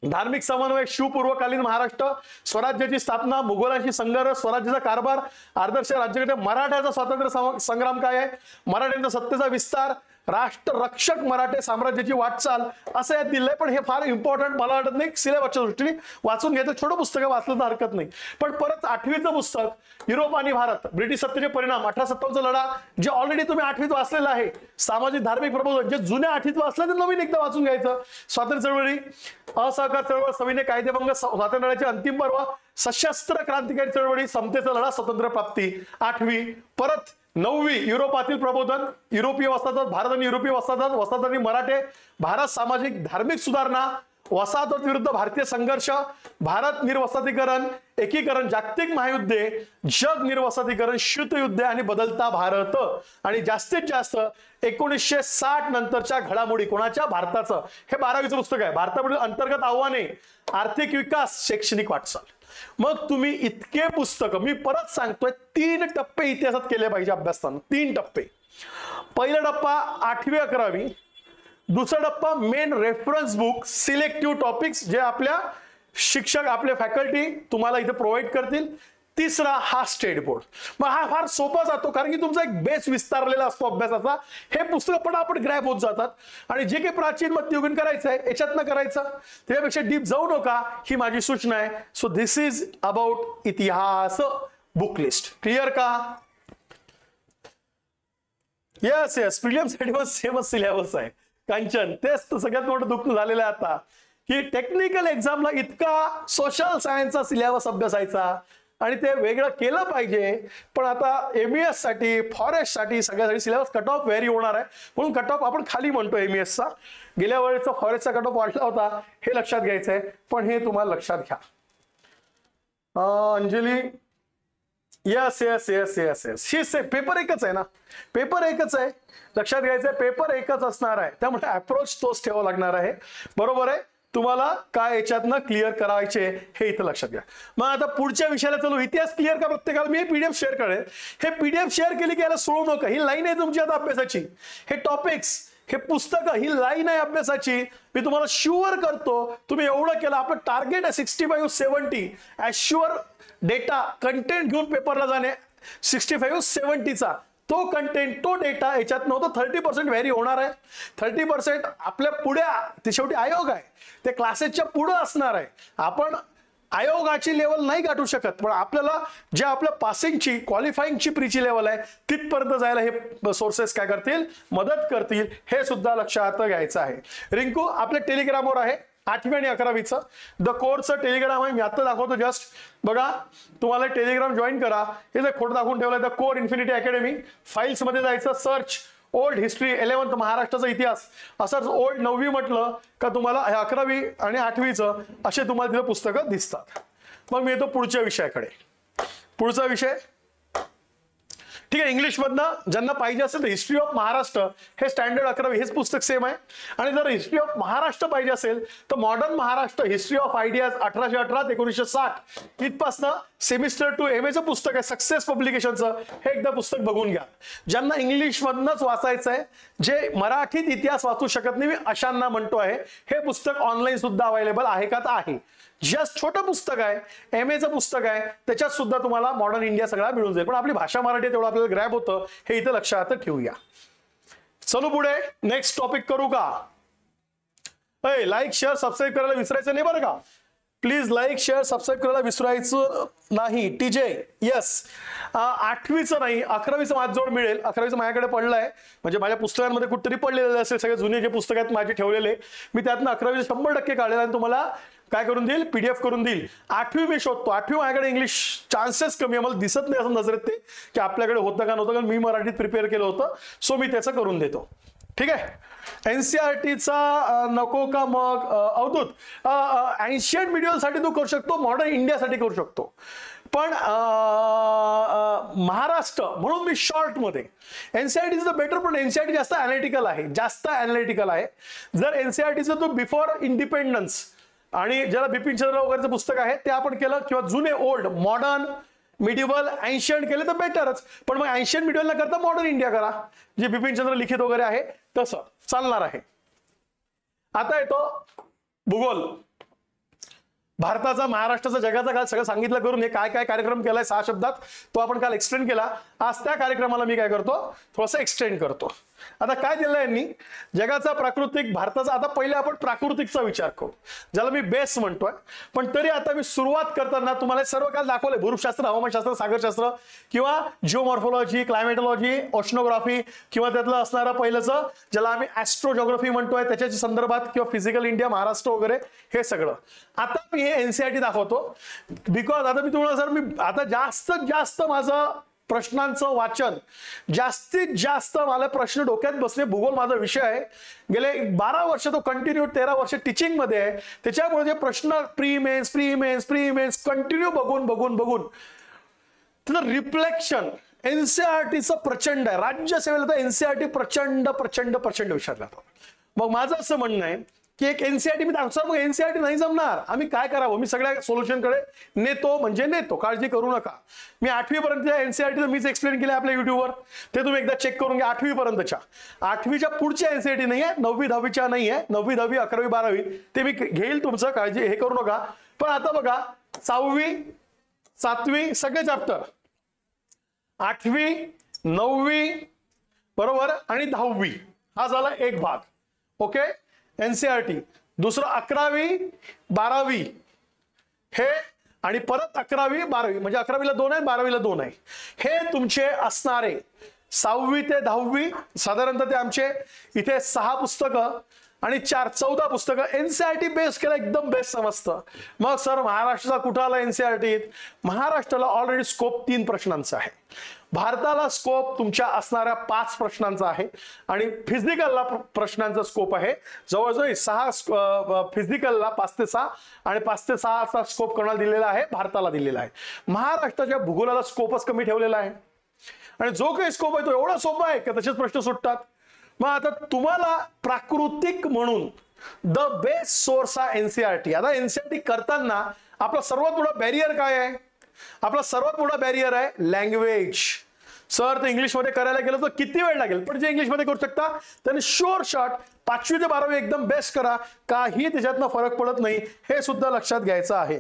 धार्मिक समन्वय, शिवपूर्वकालीन महाराष्ट्र, स्वराज्याची स्थापना, मुघलांशी संघर्ष, स्वराज्याचा कारभार, आदर्श राज्यघटना, मराठ्याचा स्वातंत्र्य संग्राम काय आहे, मराठ्यांचा सत्तेचा विस्तार, राष्ट्र रक्षक मराठे साम्राज्याची वाटचाल, असं यात दिलंय. पण हे फार इम्पॉर्टंट मला वाटत नाही, सिलेबसच्या दृष्टीने वाचून घ्यायचं. छोटं पुस्तक वाचलं तर हरकत नाही. पण परत 8वीचं पुस्तक, युरोप आणि भारत, ब्रिटिश सत्तेचे परिणाम, 1857चा लढा, जे ऑलरेडी तुम्ही 8वीत वाचलेलं आहे. सामाजिक धार्मिक प्रबोधन, जे जुन्या 8वीत वाचलं ते नवीन एकदा वाचून घ्यायचं. स्वातंत्र्य चळवळी, असहकार चळवळ, सविनय कायदेभंग, स्वातंत्र्याचे अंतिम पर्व, सशस्त्र क्रांतिकारी चळवळी, समतेचा लढा, स्वातंत्र्य प्राप्ती, 8वी. परत 9वी, युरोपातील प्रबोधन, युरोपीय वसाहत, भारत आणि युरोपीय वसाहत आणि मराठे, भारत सामाजिक धार्मिक सुधारणा, वसाहत विरुद्ध भारतीय संघर्ष, भारत निर्वसाहतीकरण, एकीकरण, जागतिक महायुद्धे, जग निर्वसाहतीकरण, शीतयुद्धे आणि बदलता भारत. आणि जास्तीत जास्त 1960 नंतरच्या घडामोडी, कोणाच्या? भारताचं. हे 12वीचं पुस्तक आहे. भारतापुढील अंतर्गत आव्हाने, आर्थिक विकास, शैक्षणिक वाटचाल. मग तुम्ही इतके पुस्तक, मी परत सांगतोय, 3 टप्पे इतिहासात केले पाहिजे अभ्यासताना. 3 टप्पे. पहिला टप्पा 8वी 11वी, दुसरा टप्पा main reference book, selective topics जे आपल्या शिक्षक, आपले फॅकल्टी तुम्हाला इथे प्रोव्हाइड करतील. तिसरा हा स्टेट बोर्ड. मग हा फार सोपा जातो, कारण की तुमचा एक बेस विस्तारलेला असतो अभ्यासाचा. हे पुस्तक पटापट ग्रॅब होत जातात. आणि जे काही प्राचीन मध्ययुगीन करायचं आहे याच्यातनं करायचं, त्यापेक्षा डीप जाऊ नका, ही माझी सूचना आहे. सो दिस इज अबाउट इतिहास बुक लिस्ट. क्लिअर का? येस येस, प्रिलियम साठी पण सेमच सिलेबस आहे कांचन. तेच तर सगळ्यात मोठं दुःख झालेलं आहे आता, की टेक्निकल एक्झामला इतका सोशल सायन्सचा सिलेबस अभ्यासायचा आणि ते वेगळं केलं पाहिजे. पण आता MES साठी, फॉरेस्ट साठी, सगळ्यासाठी सिलेबस कट ऑफ व्हेरी होणार आहे. म्हणून कट ऑफ आपण खाली म्हणतो MES चा. गेल्या वेळेचा फॉरेस्टचा कट ऑफ वाढला होता, हे लक्षात घ्यायचं आहे. पण हे तुम्हाला लक्षात घ्या. Anjali, yes yes yes yes yes, ही पेपर एकच आहे ना, पेपर एकच आहे, लक्षात घ्यायचंय. पेपर एकच असणार आहे, त्यामुळे अप्रोच तोच ठेवावा लागणार आहे. बरोबर आहे? तुम्हाला काय याच्यातनं क्लिअर करायचे हे इथं लक्षात घ्या. मग आता पुढच्या विषयाला चलो. इतिहास क्लिअर का प्रत्येकाला? मी PDF शेअर करेन. हे PDF शेअर केली की याला सोडू नका. ही लाईन आहे तुमची आता अभ्यासाची. हे टॉपिक्स, हे पुस्तक, ही लाईन आहे अभ्यासाची. मी तुम्हाला शुअर करतो तुम्ही एवढं केलं. आपलं टार्गेट आहे 65-70 ॲश्युअर डेटा कंटेंट घेऊन पेपरला जाणे. 65-70चा तो कंटेंट, तो डेटा याच्यात नव्हतं. 30% व्हॅरी होणार आहे. 30% आपल्या पुढे, ते शेवटी आयोग आहे, ते क्लासेसच्या पुढे असणार आहे. आपण आयोगाची लेवल नाही गाठू शकत, पण आपल्याला जे आपल्या पासिंगची, क्वालिफाईंगची प्रीची लेवल आहे तिथपर्यंत जायला हे सोर्सेस काय करतील? मदत करतील. हे सुद्धा लक्षात घ्यायचं आहे. रिंकू आपल्या टेलिग्रामवर आहे 8वी आणि 11वीचं द कोर्सचं टेलिग्राम आहे. मी आता दाखवतो जस्ट. बघा, तुम्हाला टेलिग्राम जॉईन करा. हे जे फोटो दाखवून ठेवलाय the core infinity academy. Files मध्ये जायचं, सर्च ओल्ड हिस्ट्री 11th महाराष्ट्राचा इतिहास. असंच ओल्ड 9वी म्हटलं का तुम्हाला 11वी आणि 8वीचं असे तुम्हाला तिथं पुस्तकं दिसतात. मग मी येतो पुढच्या विषयाकडे. पुढचा विषय ठीक आहे, इंग्लिश मधनं ज्यांना पाहिजे असेल तर हिस्ट्री ऑफ महाराष्ट्र, हे स्टँडर्ड 11वी हेच पुस्तक सेम आहे. आणि जर हिस्ट्री ऑफ महाराष्ट्र पाहिजे असेल तर modern Maharashtra, history of ideas 1818 ते 1960 इथपासनं सेमिस्टर 2 MAचं पुस्तक आहे सक्सेस पब्लिकेशनचं. हे एकदा पुस्तक बघून घ्या. ज्यांना इंग्लिश मधनच वाचायचं आहे, जे मराठीत इतिहास वाचू शकत नाही, मी अशांना म्हणतो आहे हे पुस्तक ऑनलाईन सुद्धा अवेलेबल आहे का? तर आहे. जस्ट छोटं पुस्तक आहे, MAचं पुस्तक आहे, त्याच्यात सुद्धा तुम्हाला मॉडर्न इंडिया सगळा मिळून जाईल. पण आपली भाषा मराठी तेवढं आपल्याला ग्रॅब होतं, हे इथं लक्षात ठेवूया. चलो पुढे नेक्स्ट टॉपिक करू का? लाईक शेअर सबस्क्राईब करायला विसरायचं नाही बरं का. प्लीज लाईक शेअर सबस्क्राईब करायला विसरायचं नाही. TJ yes. 8वीचं नाही 11वीचं माझ जोड मिळेल. 11वीचं माझ्याकडे पडलंय, म्हणजे माझ्या पुस्तकांमध्ये कुठेतरी पडलेलं असेल. सगळे जुने जे पुस्तक आहेत माझे ठेवलेले, मी त्यातनं 11वीचं 100% काढलेलं आणि तुम्हाला काय करून देईल, PDF करून देईल. 8वी मी शोधतो. 8वी माझ्याकडे इंग्लिश चान्सेस कमी आहे, मला दिसत नाही असं नजरेत ते की आपल्याकडे होतं का नव्हतं, कारण मी मराठीत प्रिपेअर केलं होतं. सो मी त्याचं करून देतो. ठीक आहे. NCERTचा नको का मग अवधूत? एन्शियंट मिडियलसाठी तू करू शकतो, मॉडर्न इंडियासाठी करू शकतो, पण महाराष्ट्र म्हणून मी शॉर्ट मध्ये. NCERT इज द बेटर, पण NCERT जास्त अनालिटिकल आहे, जास्त अनालिटिकल आहे. जर NCERTचं तू बिफोर इंडिपेंडन्स आणि ज्याला बिपिन चंद्र वगैरेचं पुस्तक आहे ते आपण केलं, किंवा जुने ओल्ड मॉडर्न मिडिवल एन्शियंट केले तर बेटरच. पण मग एन्शियंट मिडिवल न करता मॉडर्न इंडिया करा, जे बिपिन चंद्र लिखित वगैरे आहे तसं चालणार आहे. आता येतो भूगोल. भारताचा, महाराष्ट्राचा, जगाचा काल सगळं सांगितलं करून. हे काय काय कार्यक्रम केलाय 6 शब्दात तो आपण काल एक्सप्लेन केला. आज त्या कार्यक्रमाला मी काय करतो, थोडंसं एक्सटेंड करतो. आता काय दिलं यांनी, जगाचा प्राकृतिक, भारताचा. आता पहिले आपण प्राकृतिकचा विचार करू, ज्याला मी बेस म्हणतोय. पण तरी आता मी सुरुवात करताना तुम्हाला सर्व काल दाखवलंय, भूशास्त्र, हवामानशास्त्र, सागरशास्त्र, किंवा जिओमॉर्फोलॉजी, क्लायमेटॉलॉजी, ओशनोग्राफी, किंवा त्यातलं असणारं पहिलंच ज्याला आम्ही ॲस्ट्रोजॉग्राफी म्हणतोय त्याच्या संदर्भात, किंवा फिजिकल इंडिया, महाराष्ट्र वगैरे हे सगळं. आता मी हे NCERT दाखवतो बिकॉज आता मी तुम्हाला सर, मी आता जास्तीत जास्त माझं प्रश्नांचं वाचन, जास्तीत जास्त मला प्रश्न डोक्यात बसले. भूगोल माझा विषय आहे, गेले 12 वर्ष तो कंटिन्यू, 13 वर्ष टीचिंग मध्ये आहे. त्याच्यामुळे जे प्रश्न प्री मेन्स कंटिन्यू बघून त्याचं रिफ्लेक्शन NCERTचं प्रचंड आहे. राज्यसेवेला तर NCERT प्रचंड विचारला. मग माझं असं म्हणणं आहे की एक NCERT मी दाखवतो, मग NCERT नाही जमणार, आम्ही काय करावं. मी सगळ्या सोल्युशनकडे नेतो, काळजी करू नका. मी 8वी पर्यंत NCERT मीच एक्सप्लेन केलं आपल्या युट्यूबवर, ते तुम्ही एकदा चेक करून घ्या. 8वी पर्यंतच्या, 8वीच्या पुढच्या NCERT नाही आहे, 9वी 10वीच्या नाही आहे, 9वी 10वी 11वी 12वी ते मी घेईल, तुमचं काळजी हे करू नका. पण आता बघा 6वी 7वी सगळे चॅप्टर, 8वी 9वी बरोबर आणि 10वी हा झाला एक भाग. ओके. NCERT दुसरं 11वी 12वी हे, आणि परत 11वी 12वी, म्हणजे 11वीला 2 आहे, 12वीला 2 आहे. हे तुमचे असणारे 6वी ते 10वी साधारणतः ते आमचे इथे 6 पुस्तकं आणि 14 पुस्तकं. NCERT बेस केलं, एकदम बेस्ट समजतं. मग सर महाराष्ट्राचा कुठं आला NCERT? महाराष्ट्राला ऑलरेडी स्कोप 3 प्रश्नांचा आहे. भारताला स्कोप तुमच्या असणाऱ्या 5 प्रश्नांचा आहे, आणि फिजिकलला प्रश्नांचा स्कोप आहे जवळजवळ 6. फिजिकलला 5 ते 6 आणि 5 ते 6चा स्कोप कोणाला दिलेला आहे? भारताला दिलेला आहे. महाराष्ट्राच्या भूगोलाला स्कोपच कमी ठेवलेला आहे, आणि जो काही स्कोप आहे तो एवढा सोपा आहे की तसेच प्रश्न सुटतात. मग आता तुम्हाला प्राकृतिक म्हणून द बेस्ट सोर्स हा NCERT. आता NCERT करताना आपला सर्वात मोठा बॅरियर काय आहे? आपला सर्वात मोठा बॅरियर आहे लँग्वेज. सर ते इंग्लिशमध्ये करायला गेलं तर किती वेळ लागेल, पण जे इंग्लिशमध्ये करू शकता त्यांनी शॉर्ट 5वी ते 12वी एकदम बेस्ट करा, काही त्याच्यातनं फरक पडत नाही, हे सुद्धा लक्षात घ्यायचं आहे.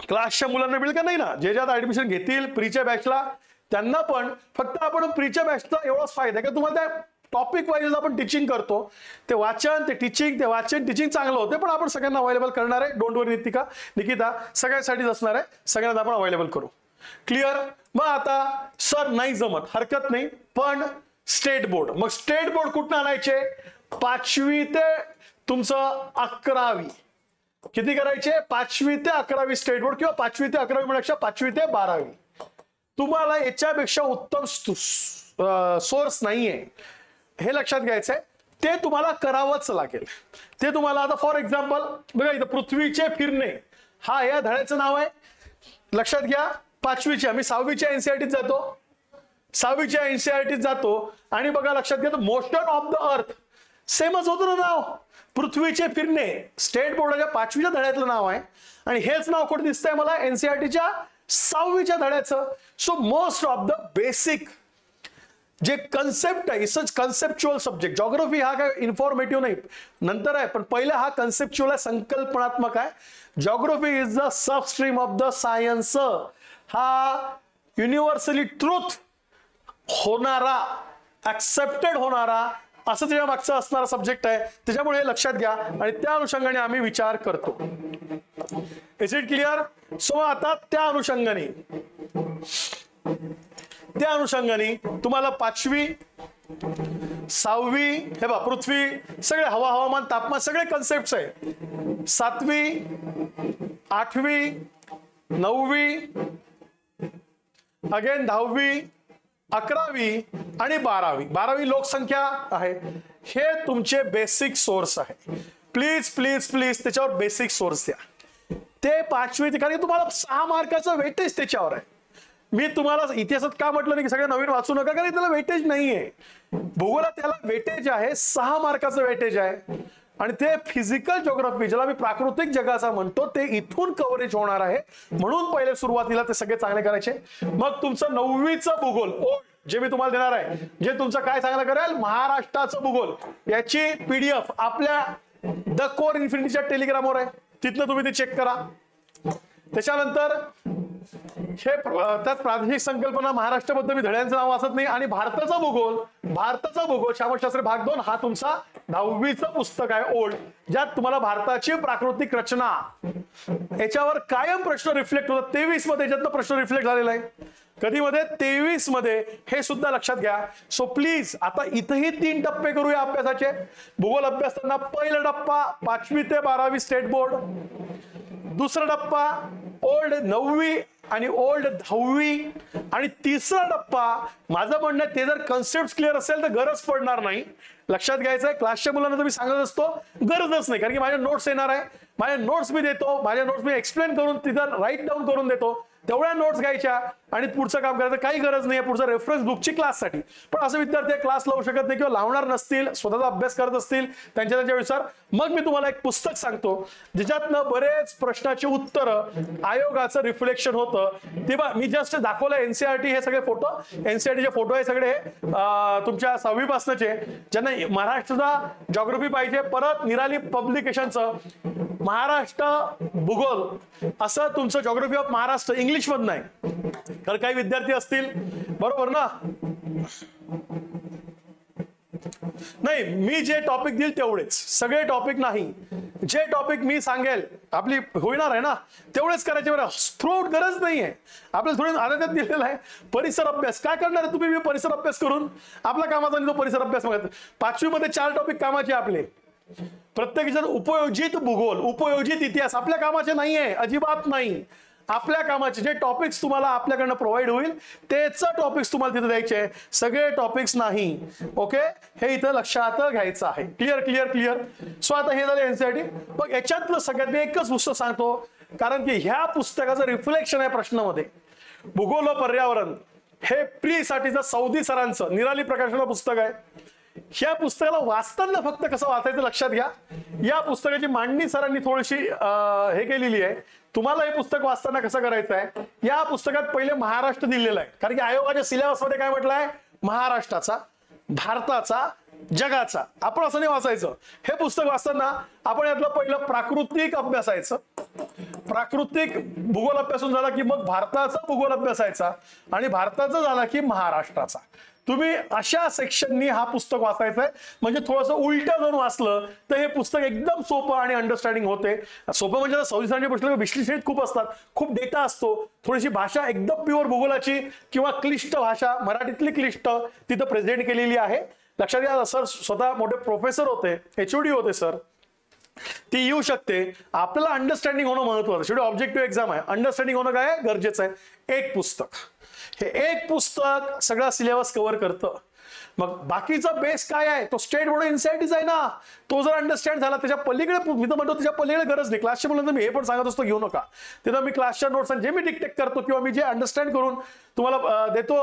क्लासच्या मुलांना मिळेल का नाही ना, जे ज्यात ऍडमिशन घेतील प्रीच्या बॅचला त्यांना पण फक्त आपण प्रीच्या बॅचचा एवढाच फायदा आहे की तुम्हाला त्या टॉपिक वाईज आपण टीचिंग करतो, ते वाचन ते टीचिंग चांगलं होते, पण आपण सगळ्यांना अवेलेबल करणार आहे. डोंट वरी निकिता सगळ्यांसाठीच असणार आहे, सगळ्यांना आपण अवेलेबल करू. क्लिअर. मग आता सर नाही जमत, हरकत नाही, पण स्टेट बोर्ड. मग स्टेट बोर्ड कुठून आणायचे? 5वी ते तुमचं 11वी किती करायचे? 5वी ते 11वी स्टेट बोर्ड, किंवा 5वी ते 11वी म्हणण्यापेक्षा 5वी ते 12वी. तुम्हाला याच्यापेक्षा उत्तम सोर्स नाहीये, हे लक्षात घ्यायचंय. ते तुम्हाला करावंच लागेल. ते तुम्हाला आता फॉर एक्झाम्पल बघा इथं पृथ्वीचे फिरणे हा या धड्याचं नाव आहे, लक्षात घ्या. 5वीच्या, मी 6वीच्या NCERTत जातो, आणि बघा लक्षात घ्या मोशन ऑफ द अर्थ सेमच होतं ना नाव, पृथ्वीचे फिरणे स्टेट बोर्डाच्या 5वीच्या धड्यातलं नाव आहे, आणि हेच नाव कुठे दिसतंय मला? NCERTच्या 6वीच्या धड्याचं. So most of the basic जे कन्सेप्ट आहे, इट्स कन्सेप्च्युअल सब्जेक्ट. जॉग्राफी हा काय इन्फॉर्मेटिव्ह नाही, नंतर आहे, पण पहिला हा कन्सेप्च्युअल आहे, संकल्पनात्मक आहे. Geography is the sub stream of the science. हा युनिव्हर्सली ट्रूथ होणारा, ऍक्सेप्टेड होणारा, असं त्याच्या मागचं असणारा सब्जेक्ट आहे, त्याच्यामुळे हे लक्षात घ्या आणि त्या अनुषंगाने आम्ही विचार करतो. Is it clear? सो आता त्या अनुषंगाने तुम्हाला 5वी 6वी हे बा पृथ्वी सगळे हवामान तापमान सगळे कन्सेप्ट आहे. 7वी 8वी 9वी अगेन 10वी 11वी आणि 12वी लोकसंख्या आहे. हे तुमचे बेसिक सोर्स आहे. प्लीज प्लीज प्लीज त्याच्यावर बेसिक सोर्स द्या. ते 5वी कारण की तुम्हाला 6 मार्काचं वेटेज त्याच्यावर आहे. मी तुम्हाला इतिहासात का म्हटलं नाही की सगळं नवीन वाचू नका, कारण त्याला वेटेज नाहीये. भूगोलात त्याला वेटेज आहे, 6 मार्काचं वेटेज आहे. आणि ते फिजिकल ज्योग्राफी ज्याला मी प्राकृतिक जगाचा म्हणतो ते इथून कव्हरेज होणार आहे. म्हणून पहिले सुरुवातीला ते सगळे चांगले करायचे. मग तुमचं 9वीचं भूगोल जे मी तुम्हाला देणार आहे, जे तुमचं काय चांगलं करेल, महाराष्ट्राचं भूगोल याची PDF आपल्या द कोर इन्फिनिटीच्या टेलिग्रामवर आहे, तिथनं तुम्ही ते चेक करा. त्याच्यानंतर हे त्यात प्रादेशिक संकल्पना महाराष्ट्राबद्दल मी धड्यांचं नाव वाचत नाही. आणि भारताचा भूगोल श्यामशास्त्री भाग 2 हा तुमचा 10वीचं पुस्तक आहे ओल्ड, ज्यात तुम्हाला भारताची प्राकृतिक रचना याच्यावर कायम प्रश्न रिफ्लेक्ट होतात. 23 मध्ये याच्यातनं प्रश्न रिफ्लेक्ट झालेला आहे. कधी मध्ये 23 मध्ये, हे सुद्धा लक्षात घ्या. सो प्लीज आता इथेही 3 टप्पे करूया अभ्यासाचे. भूगोल अभ्यासताना पहिला टप्पा 5वी ते 12वी स्टेट बोर्ड, दुसरा टप्पा ओल्ड 9वी आणि ओल्ड 10वी, आणि तिसरा टप्पा माझं म्हणणं ते जर कन्सेप्ट क्लिअर असेल तर गरज पडणार नाही. लक्षात घ्यायचं आहे, क्लासच्या मुलांना तर मी सांगत असतो गरजच नाही, कारण की माझ्या नोट्स येणार आहे. माझ्या नोट्स मी देतो, माझ्या नोट्स मी एक्सप्लेन करून तिथं राईट डाऊन करून देतो. तेवढ्या नोट्स घ्यायच्या आणि पुढचं काम करायचं. काही गरज नाही पुढचं रेफरन्स बुकची क्लाससाठी. पण असं विद्यार्थी क्लास लावू शकत नाही किंवा लावणार नसतील, स्वतःचा अभ्यास करत असतील त्यांच्या विचार. मग मी तुम्हाला एक पुस्तक सांगतो ज्याच्यातनं बरेच प्रश्नाची उत्तरं आयोगाचं रिफ्लेक्शन होतं. ते मी जस्ट दाखवलं NCERT हे सगळे फोटो, NCERTचे फोटो आहे सगळे तुमच्या 6वी पासनचे. ज्यांना महाराष्ट्राचा जॉग्राफी पाहिजे, परत निराली पब्लिकेशनचं महाराष्ट्र भूगोल असं तुमचं जॉग्राफी ऑफ महाराष्ट्र इंग्लिश मधनं आहे. तर काही विद्यार्थी असतील, बरोबर ना? नाही, मी जे टॉपिक देईल तेवढेच, सगळे टॉपिक नाही. जे टॉपिक मी सांगेल आपली होणार आहे ना तेवढेच करायचे. बरं, थ्रूआउट गरज नाहीये आपल्याला. थोडं आता त्यात दिलेलं आहे परिसर अभ्यास. काय करणार आहे तुम्ही परिसर अभ्यास करून? आपला कामाचा तो परिसर अभ्यास मागत. 5वी मध्ये 4 टॉपिक कामाचे आपले. प्रत्येक उपयोजित भूगोल, उपयोजित इतिहास आपल्या कामाचे नाहीये, अजिबात नाही. आपल्या कामाचे जे टॉपिक्स तुम्हाला आपल्याकडनं प्रोव्हाइड होईल तेच टॉपिक्स तुम्हाला तिथे द्यायचे, सगळे टॉपिक्स नाही. ओके, हे इथं लक्षात घ्यायचं आहे. Clear clear clear. सो आता हे झालं NCERT. मग याच्यातलं सगळ्यात मी एकच पुस्तक सांगतो, कारण की ह्या पुस्तकाचं रिफ्लेक्शन आहे प्रश्नामध्ये. भूगोल व पर्यावरण हे प्री साठीचं सौदी सरांचं निराली प्रकाशनाचं पुस्तक आहे. ह्या पुस्तकाला वाचताना फक्त कसं वाचायचं लक्षात घ्या. या पुस्तकाची मांडणी सरांनी थोडीशी हे केलेली आहे. तुम्हाला हे पुस्तक वाचताना कसं करायचं आहे, या पुस्तकात पहिले महाराष्ट्र दिलेला आहे, कारण की आयोगाच्या सिलेबस मध्ये काय म्हटलंय, महाराष्ट्राचा, भारताचा, जगाचा. आपण असं नाही वाचायचं. हे पुस्तक वाचताना आपण यातलं पहिलं प्राकृतिक अभ्यासायचं. प्राकृतिक भूगोल अभ्यासून झाला की मग भारताचा भूगोल अभ्यासायचा, आणि भारताचा झाला की महाराष्ट्राचा. तुम्ही अशा सेक्शननी हा पुस्तक वाचायचं आहे. म्हणजे थोडंसं उलटं जाऊन वाचलं तर हे पुस्तक एकदम सोपं आणि अंडरस्टँडिंग होते. सोपं म्हणजे सौदी पुस्तक विश्लेषण खूप असतात, खूप डेटा असतो, थोडीशी भाषा एकदम प्युअर भूगोलाची किंवा क्लिष्ट भाषा, मराठीतली क्लिष्ट तिथं प्रेझेंट केलेली आहे. लक्षात घ्या, सर स्वतः मोठे प्रोफेसर होते, HOD होते सर. ती येऊ शकते. आपल्याला अंडरस्टँडिंग होणं महत्वाचं. शेवटी ऑब्जेक्टिव्ह एक्झाम आहे, अंडरस्टँडिंग होणं काय गरजेचं आहे. एक पुस्तक, हे एक पुस्तक सगळा सिलेबस कव्हर करतं. मग बाकीचा बेस काय आहे, तो स्टेट बोर्ड NCERTचा आहे ना. तो जर अंडरस्टँड झाला, त्याच्या पलीकडे मी तर म्हणतो त्याच्या पलीकडे गरज नाही. क्लासच्या मुलांना मी हे पण सांगत असतो घेऊ नका. तिथं मी क्लासच्या नोट्स जे मी डिक्टेक्ट करतो किंवा मी जे अंडरस्टँड करून तुम्हाला देतो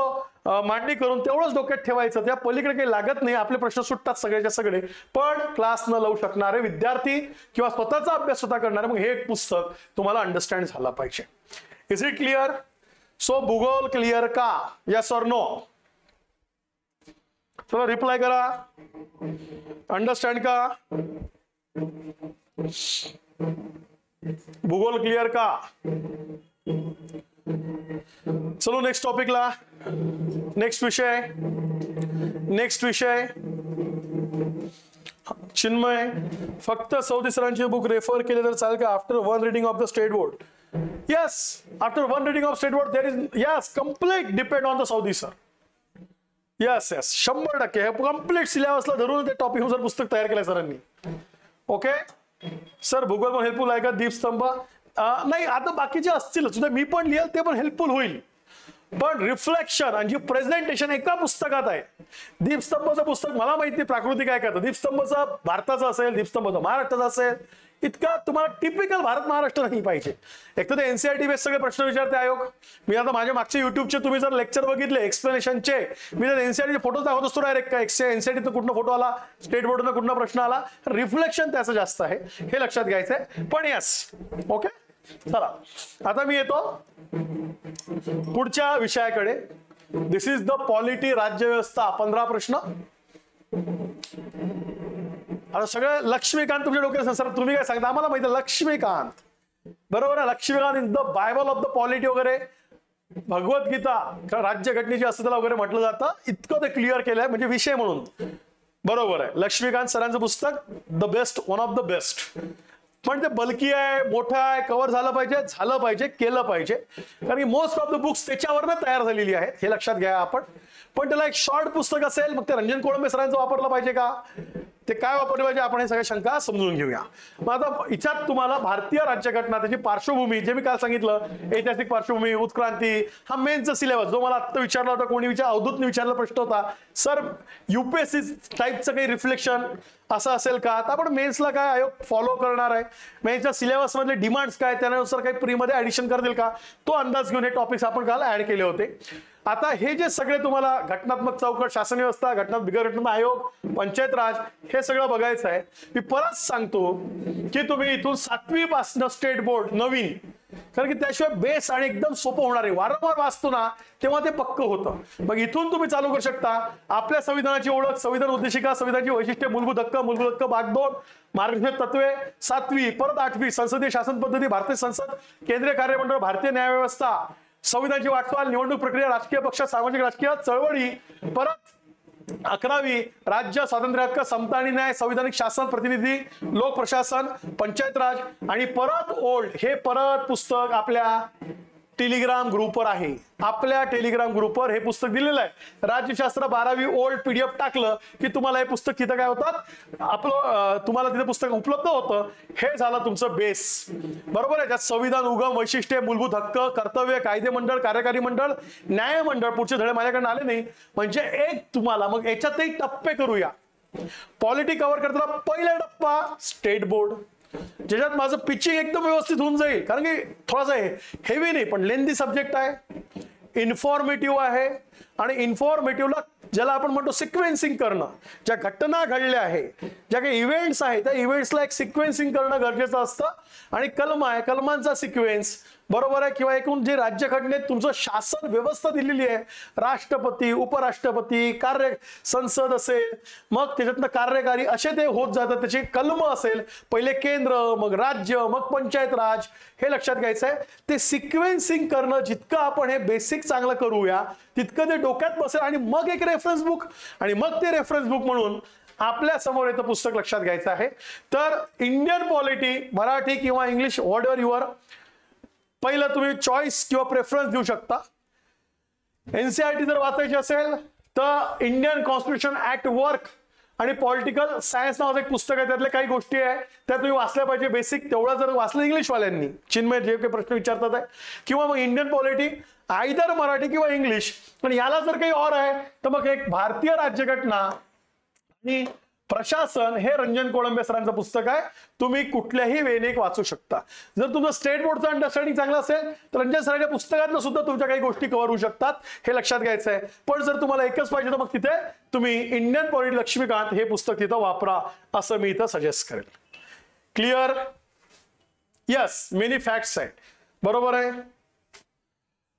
मांडणी करून, तेवढंच डोक्यात ठेवायचं. त्या पलीकडे काही लागत नाही. आपले प्रश्न सुटतात सगळ्याच्या सगळे. पण क्लास न लावू शकणारे विद्यार्थी किंवा स्वतःचा अभ्यास स्वतः करणारे, मग हे एक पुस्तक तुम्हाला अंडरस्टँड झाला पाहिजे. Is it clear? सो भूगोल क्लिअर का? यस और नो? चलो रिप्लाय करा. अंडरस्टँड का? भूगोल क्लिअर का? चलो नेक्स्ट टॉपिकला. नेक्स्ट विषय चिन्मय, फक्त सौदी सरांची बुक रेफर केले तर चालेल का after one reading of the state board? Yes, after one reading of state board there is yes complete depend on the Saudi sir. Yes yes 100% हे कम्प्लीट सिलेबसला धरून ते टॉपिक जर पुस्तक तयार केलंय सरांनी. ओके सर, भूगोल पण हेल्पफुल आहे का? दीपस्तंभ नाही, आता बाकीचे असतील सुद्धा, मी पण लिहिल ते पण हेल्पफुल होईल, पण रिफ्लेक्शन आणि जी प्रेझेंटेशन एका पुस्तकात आहे. दीपस्तंभचं पुस्तक मला माहिती प्राकृतिक आहे का, दीपस्तंभचं भारताचं असेल, दीपस्तंभचं महाराष्ट्राचं असेल, इतका तुम्हाला टिपिकल भारत महाराष्ट्र नाही पाहिजे. एक तर ते एनसीआरटी बेस सगळे प्रश्न विचारते आयोग. मी आता माझ्या मागच्या युट्यूबचे तुम्ही जर लेक्चर बघितले एक्सप्लेनेशनचे, मी जर एनसीआरटीचे फोटो दाखवत असतो डायरेक्ट का एनसीआरटीतून कुठला फोटो आला, स्टेट बोर्डनं कुठला प्रश्न आला, रिफ्लेक्शन त्याचं जास्त आहे, हे लक्षात घ्यायचंय. पण यस ओके, चला आता मी येतो पुढच्या विषयाकडे. दिस इज द पॉलिटी, राज्यव्यवस्था. 15 प्रश्न. आता सगळं लक्ष्मीकांत तुमच्या डोक्यात, सर तुम्ही काय सांगता आम्हाला माहिती आहे लक्ष्मीकांत, बरोबर आहे. Laxmikanth is the Bible of the polity वगैरे, भगवद्गीता राज्यघटनेची असं त्याला वगैरे म्हटलं जातं, इतकं ते क्लिअर केलंय म्हणजे विषय म्हणून. बरोबर आहे, लक्ष्मीकांत सरांचं पुस्तक the best, one of the best. पण ते बल्की आहे, मोठं आहे, कव्हर झालं पाहिजे, केलं पाहिजे, कारण की मोस्ट ऑफ द बुक्स त्याच्यावरनं तयार झालेली आहेत, हे लक्षात घ्या आपण. पण त्याला एक शॉर्ट पुस्तक असेल, मग ते रंजन कोळंबे सरांचं वापरलं पाहिजे का, ते काय वापरले पाहिजे, आपण हे सगळ्या शंका समजून घेऊया. मग आता याच्यात तुम्हाला भारतीय राज्यघटना, त्याची पार्श्वभूमी, जे मी काल सांगितलं, ऐतिहासिक पार्श्वभूमी, उत्क्रांती, हा मेनचा सिलेबस जो मला आत्ता विचारला होता, कोणी अवधूतने विचारला प्रश्न होता, सर युपीएससी टाईपचं काही रिफ्लेक्शन असं असेल का, आता आपण मेन्सला काय आयोग फॉलो करणार आहे, मेन्सच्या सिलेबस मधले डिमांड्स काय, त्यानुसार काही प्रीमध्ये ऍडिशन करतील का, तो अंदाज घेऊन हे टॉपिक्स आपण काल ऍड केले होते. आता हे जे सगळे तुम्हाला घटनात्मक चौकट, शासन व्यवस्था, बिगर घटनात्मक आयोग, पंचायत राज, हे सगळं बघायचं आहे. मी परत सांगतो की तुम्ही इथून 7वी पासून स्टेट बोर्ड नवीन, कारण की त्याशिवाय बेस आणि एकदम सोपं होणार आहे. वारंवार वाचतो ना तेव्हा ते पक्क होतं. मग इथून तुम्ही चालू करू शकता. आपल्या संविधानाची ओळख, संविधान उद्देशिका, संविधानाची वैशिष्ट्ये, मूलभूत हक्क भाग 2, मार्गदर्शक तत्वे 7वी, परत 8वी, संसदीय शासन पद्धती, भारतीय संसद, केंद्रीय कार्यमंडळ, भारतीय न्यायव्यवस्था, संविधानाची वाटचाल, निवडणूक प्रक्रिया, राजकीय पक्ष, सामाजिक राजकीय चळवळी, परत 11वी राज्य, स्वातंत्र्य हक्क, समता आणि न्याय, संविधानिक शासन, प्रतिनिधी, लोक प्रशासन, पंचायत राज, आणि परत ओल्ड, हे परत पुस्तक आपल्या टेलिग्राम ग्रुपवर आहे. आपल्या टेलिग्राम ग्रुपवर हे पुस्तक दिलेलं आहे. राज्यशास्त्र 12वी ओल्ड पीडीएफ टाकलं की तुम्हाला हे पुस्तक तिथं काय होतात, आपलं तुम्हाला तिथे पुस्तक उपलब्ध होतं. हे झालं तुमचं बेस, बरोबर आहे. त्यात संविधान, उगम, वैशिष्ट्ये, मूलभूत हक्क, कर्तव्य, कायदे मंडळ, कार्यकारी मंडळ, न्याय मंडळ. पुढचे धडे माझ्याकडे आले नाही, म्हणजे एक तुम्हाला, मग याच्यातही टप्पे करूया. पॉलिटी कव्हर करताना पहिला टप्पा स्टेट बोर्ड, ज्याच्यात माझं पिचिंग एकदम व्यवस्थित होऊन जाईल, कारण की थोडासा हेवी नाही पण लेंदी सब्जेक्ट आहे, इन्फॉर्मेटिव्ह आहे. आणि इन्फॉर्मेटिव्हला ज्याला आपण म्हणतो सिक्वेन्सिंग करणं, ज्या घटना घडल्या आहे, ज्या काही इव्हेंट्स आहेत, त्या इव्हेंट्सला एक सिक्वेन्सिंग करणं गरजेचं असतं. आणि कलम आहे, कलमांचा सिक्वेन्स, बरोबर आहे. किंवा एकूण जे राज्यघटनेत तुमचं शासन व्यवस्था दिलेली आहे, राष्ट्रपती, उपराष्ट्रपती, संसद असेल, मग त्याच्यातनं कार्यकारी, असे ते होत जातात. त्याचे कलम असेल, पहिले केंद्र, मग राज्य, मग पंचायत राज, हे लक्षात घ्यायचं आहे. ते सिक्वेन्सिंग करणं जितकं आपण हे बेसिक चांगलं करूया तितकं ते डोक्यात बसेल. आणि मग एक रेफरन्स बुक, आणि मग ते रेफरन्स बुक म्हणून आपल्या समोर येतं पुस्तक, लक्षात घ्यायचं आहे. तर इंडियन पॉलिटी, मराठी किंवा इंग्लिश, व्हॉट एव्हर युअर, पहिलं तुम्ही चॉईस किंवा प्रेफरन्स देऊ शकता. एनसीआरटी जर वाचायची असेल तर इंडियन कॉन्स्टिट्यूशन ऍक्ट वर्क आणि पॉलिटिकल सायन्स नावाचं एक पुस्तक आहे, त्यातल्या काही गोष्टी आहे त्या तुम्ही वाचल्या पाहिजे. बेसिक तेवढं जर वाचलं इंग्लिशवाल्यांनी, चिन्मय जे काही प्रश्न विचारतात आहे, किंवा मग इंडियन पॉलिटी आयदर मराठी किंवा इंग्लिश. पण याला जर काही और आहे तर मग एक भारतीय राज्यघटना आणि प्रशासन, हे रंजन कोळंबे सरांचं पुस्तक आहे. तुम्ही कुठल्याही वेळेने वाचू शकता. जर तुमचं स्टेट बोर्डचं अंडरस्टँडिंग चांगलं असेल तर रंजन सरांच्या पुस्तकातनं सुद्धा तुमच्या काही गोष्टी कव्हर होऊ शकतात, हे लक्षात घ्यायचं आहे. पण जर तुम्हाला एकच पाहिजे तर मग तिथे तुम्ही इंडियन पॉलिटी लक्ष्मीकांत हे पुस्तक तिथं वापरा, असं मी इथं सजेस्ट करेल. क्लिअर? यस, मेनी फॅक्ट्स आहेत, बरोबर आहे.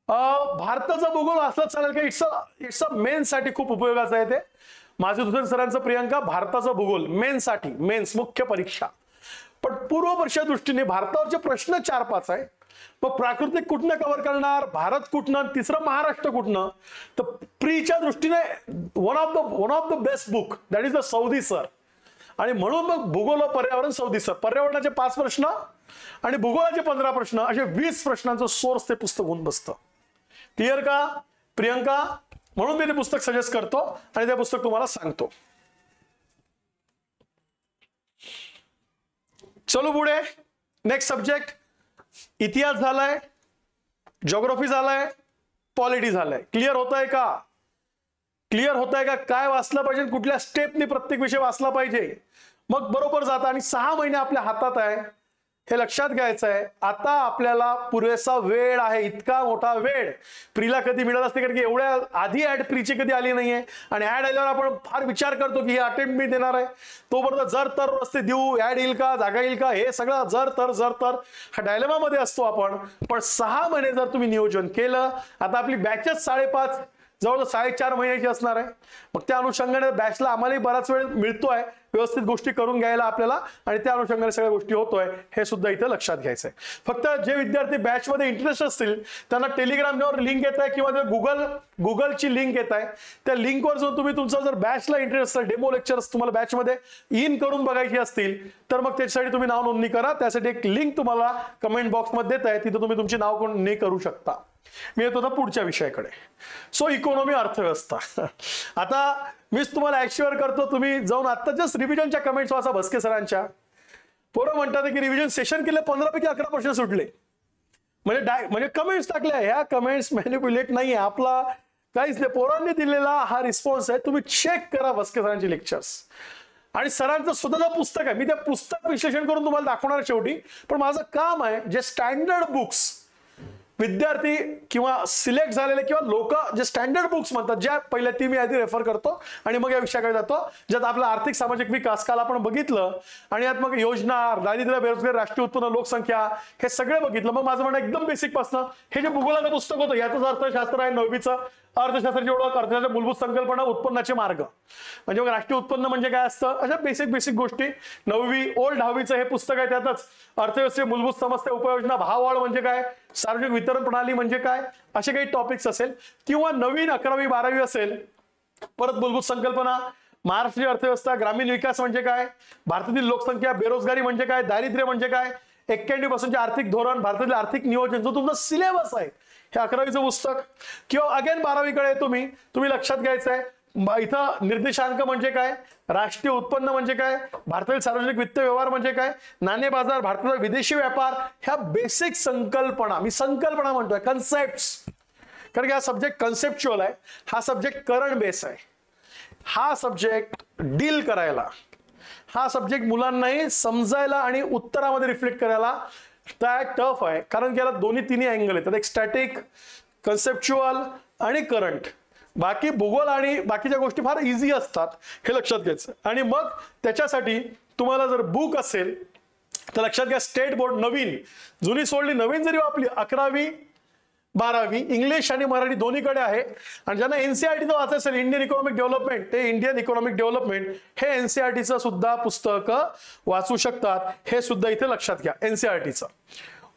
भारताचा भूगोल असला चालेल का, इट्स अ मेन्स साठी खूप उपयोगाचं आहे ते. माझे दुसरे सरांचं प्रियंका, भारताचा भूगोल मेन्स साठी, मेन्स मुख्य परीक्षा. पण पूर्व परीक्षा दृष्टीने भारतावरचे प्रश्न 4-5 आहे. मग प्राकृतिक कुठनं कव्हर करणार, भारत कुठनं, तिसरं महाराष्ट्र कुठनं. तर प्रीच्या दृष्टीने one of the best book that is the Saudi sir. आणि म्हणून मग भूगोल व पर्यावरण सौदी सर. पर्यावरणाचे 5 प्रश्न आणि भूगोलाचे 15 प्रश्न, असे 20 प्रश्नांचं सोर्स ते पुस्तक होऊन बसतं. क्लिअर का प्रियंका? म्हणून मी ते पुस्तक सजेस्ट करतो आणि ते पुस्तक तुम्हाला सांगतो. चलो पुढे. नेक्स्ट सब्जेक्ट इतिहास झालाय, ज्योग्राफी झालाय, पॉलिटी झालाय. क्लिअर होत आहे का? क्लिअर होत आहे का? काय वाचलं पाहिजे, कुठल्या स्टेपनी प्रत्येक विषय वाचला पाहिजे, मग बरोबर जातं. आणि 6 महिने आपल्या हातात आहे हे लक्षात घ्यायचं आहे. आता आपल्याला पुरेसा वेळ आहे, इतका मोठा वेळ प्रीला कधी मिळत असते, कारण की एवढ्या आधी ऍड प्रीची कधी आली नाहीये. आणि ऍड आल्यावर आपण फार विचार करतो की हे अटेम्प्ट मी देणार आहे, तोपर्यंत जर तर रस्ते देऊ, ऍड येईल का, जागा येईल का, हे सगळं जर तर हा डायलेमा मध्ये असतो आपण. पण 6 महिने जर तुम्ही नियोजन केलं, आता आपली बॅचेस 5.5 जवळ 4.5 महिन्याची असणार आहे. मग त्या अनुषंगाने बॅचला आम्हाला बराच वेळ मिळतोय व्यवस्थित गोष्टी करून घ्यायला आपल्याला, आणि त्या अनुषंगाने सगळ्या गोष्टी होतोय हे सुद्धा इथे लक्षात घ्यायचंय. फक्त जे विद्यार्थी बॅच मध्ये इंटरेस्ट असतील त्यांना टेलिग्रामवर लिंक येत आहे किंवा गुगलची लिंक येत आहे. त्या लिंकवर जो तुम्ही तुमचा जर बॅचला इंटरेस्ट असेल, डेमो लेक्चर्स तुम्हाला बॅचमध्ये इन करून बघायची असतील, तर मग त्याच्यासाठी तुम्ही नाव नोंदणी करा. त्यासाठी एक लिंक तुम्हाला कमेंट बॉक्समध्ये देत आहे, तिथे तुम्ही तुमची नाव नोंदणी करू शकता. मी येतो आता पुढच्या विषयाकडे. सो इकॉनॉमी, अर्थव्यवस्था. आता मीच तुम्हाला ऍक्च्युअर करतो, तुम्ही जाऊन आता जस्ट रिव्हिजनच्या कमेंट्स वाचा भस्के सरांच्या. पोरं म्हणतात की रिव्हिजन सेशन केलं 15 पैकी 11 प्रश्न सुटले. म्हणजे कमेंट्स टाकल्या, ह्या कमेंट्स मॅनिप्युलेट नाही आहे, आपला काहीच नाही. पोरांनी दिलेला हा रिस्पॉन्स आहे. तुम्ही चेक करा भस्के सरांचे लेक्चर्स. आणि सरांचं स्वतःचं पुस्तक आहे, मी ते पुस्तक विश्लेषण करून तुम्हाला दाखवणार शेवटी. पण माझं काम आहे जे स्टँडर्ड बुक्स विद्यार्थी किंवा सिलेक्ट झालेले किंवा लोक जे स्टँडर्ड बुक्स म्हणतात, ज्या पहिल्या ती मी आधी रेफर करतो आणि मग या विषयाकडे जातो, ज्यात आपला आर्थिक सामाजिक विकास काल आपण बघितलं, आणि यात मग योजना, दारिद्र्य, बेरोजगारी, राष्ट्रीय उत्पन्न, लोकसंख्या, हे सगळं बघितलं. मग माझं म्हणणं एकदम बेसिक पासनं हे जे भूगोलाचं पुस्तक होतं, याचं अर्थशास्त्र आहे 9वीचं, अर्थशास्त्राची ओळख, अर्थशास्त्राच्या मूलभूत संकल्पना, उत्पन्नाचे मार्ग, म्हणजे मग राष्ट्रीय उत्पन्न म्हणजे काय असतं, अशा बेसिक गोष्टी. 9वी ओल्ड 10वीचं हे पुस्तक आहे, त्यातच अर्थव्यवस्थेचे मूलभूत समस्या, उपयोजना, भाववाढ म्हणजे काय, सार्वजनिक वितरण प्रणाली म्हणजे काय, असे काही टॉपिक्स असेल. किंवा नवीन 11वी 12वी असेल, परत मूलभूत संकल्पना, महाराष्ट्रीय अर्थव्यवस्था, ग्रामीण विकास म्हणजे काय, भारतातील लोकसंख्या, बेरोजगारी म्हणजे काय, दारिद्र्य म्हणजे काय, 91% आर्थिक धोरण, भारतातील आर्थिक नियोजन, जो तुमचा सिलेबस आहे हे 11वीचं पुस्तक. किंवा अगेन 12वीकडे तुम्ही लक्षात घ्यायचं आहे, इथं निर्देशांक म्हणजे काय, राष्ट्रीय उत्पन्न म्हणजे काय, भारतातील सार्वजनिक वित्त व्यवहार म्हणजे काय, नाणे बाजार, भारताचा विदेशी व्यापार, ह्या बेसिक संकल्पना, मी संकल्पना म्हणतोय, कन्सेप्ट्स, कारण की हा सब्जेक्ट कन्सेप्च्युअल आहे, हा सब्जेक्ट करंट बेस आहे, हा सब्जेक्ट डील करायला, हा सब्जेक्ट मुलांनाही समजायला आणि उत्तरामध्ये रिफ्लेक्ट करायला टफ आहे. कारण की याला तिन्ही अँगल येतात, एक स्टॅटिक, कन्सेप्च्युअल आणि करंट. बाकी भूगोल आणि बाकीच्या गोष्टी फार इझी असतात, हे लक्षात घ्यायचं. आणि मग त्याच्यासाठी तुम्हाला जर बुक असेल तर लक्षात घ्या, स्टेट बोर्ड नवीन, जुनी सोडली, नवीन जरी आपली 11वी 12वी इंग्लिश आणि मराठी दोन्हीकडे आहे. आणि ज्यांना एनसीईआरटीचं वाचायचं असेल, इंडियन इकॉनॉमिक डेव्हलपमेंट, ते इंडियन इकॉनॉमिक डेव्हलपमेंट हे एनसीईआरटीचं सुद्धा पुस्तक वाचू शकतात, हे सुद्धा इथे लक्षात घ्या, एनसीईआरटीचं.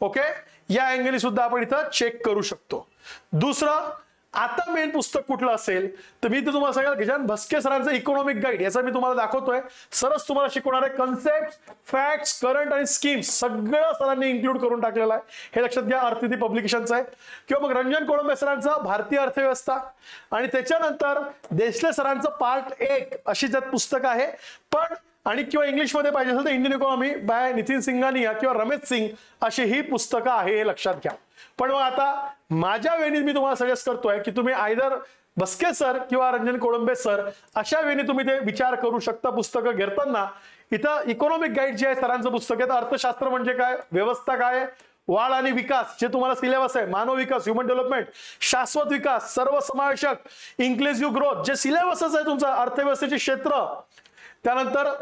ओके, या अँगली सुद्धा आपण इथं चेक करू शकतो. दुसरं, आता मेन पुस्तक कुठलं असेल तर मी तर तुम्हाला सगळ्यात गजानन भस्के सरांचं इकॉनॉमिक गाईड, याचा मी तुम्हाला दाखवतोय. सरच तुम्हाला शिकवणार आहे कन्सेप्ट, फॅक्ट्स, करंट आणि स्कीम्स, सगळं सरांनी इन्क्लूड करून टाकलेलं आहे, हे लक्षात घ्या. अर्थनीती पब्लिकेशनचं आहे. किंवा मग रंजन कोळंबे सरांचं भारतीय अर्थव्यवस्था, आणि त्याच्यानंतर देशले सरांचं पार्ट 1 अशी त्यात पुस्तक आहे. पण आणि किंवा इंग्लिशमध्ये पाहिजे असेल तर Indian economy by Nitin Singhania किंवा रमेश सिंग अशी ही पुस्तकं आहे, हे लक्षात घ्या. पण मग आता माझ्या वेळी मी तुम्हाला सजेस्ट करतोय की तुम्ही आयदर भस्के सर किंवा रंजन कोळंबे सर अशा वेळी तुम्ही ते विचार करू शकता पुस्तकं घेताना. इथं इकॉनॉमिक गाईड जे आहे सरांचं पुस्तक आहे, अर्थशास्त्र म्हणजे काय, व्यवस्था काय, वाढ आणि विकास जे तुम्हाला सिलेबस आहे, मानव विकास, ह्युमन डेव्हलपमेंट, शाश्वत विकास, सर्वसमावेशक, इन्क्लुसिव्ह ग्रोथ, जे सिलेबसच आहे तुमचा अर्थव्यवस्थेचे क्षेत्र. त्यानंतर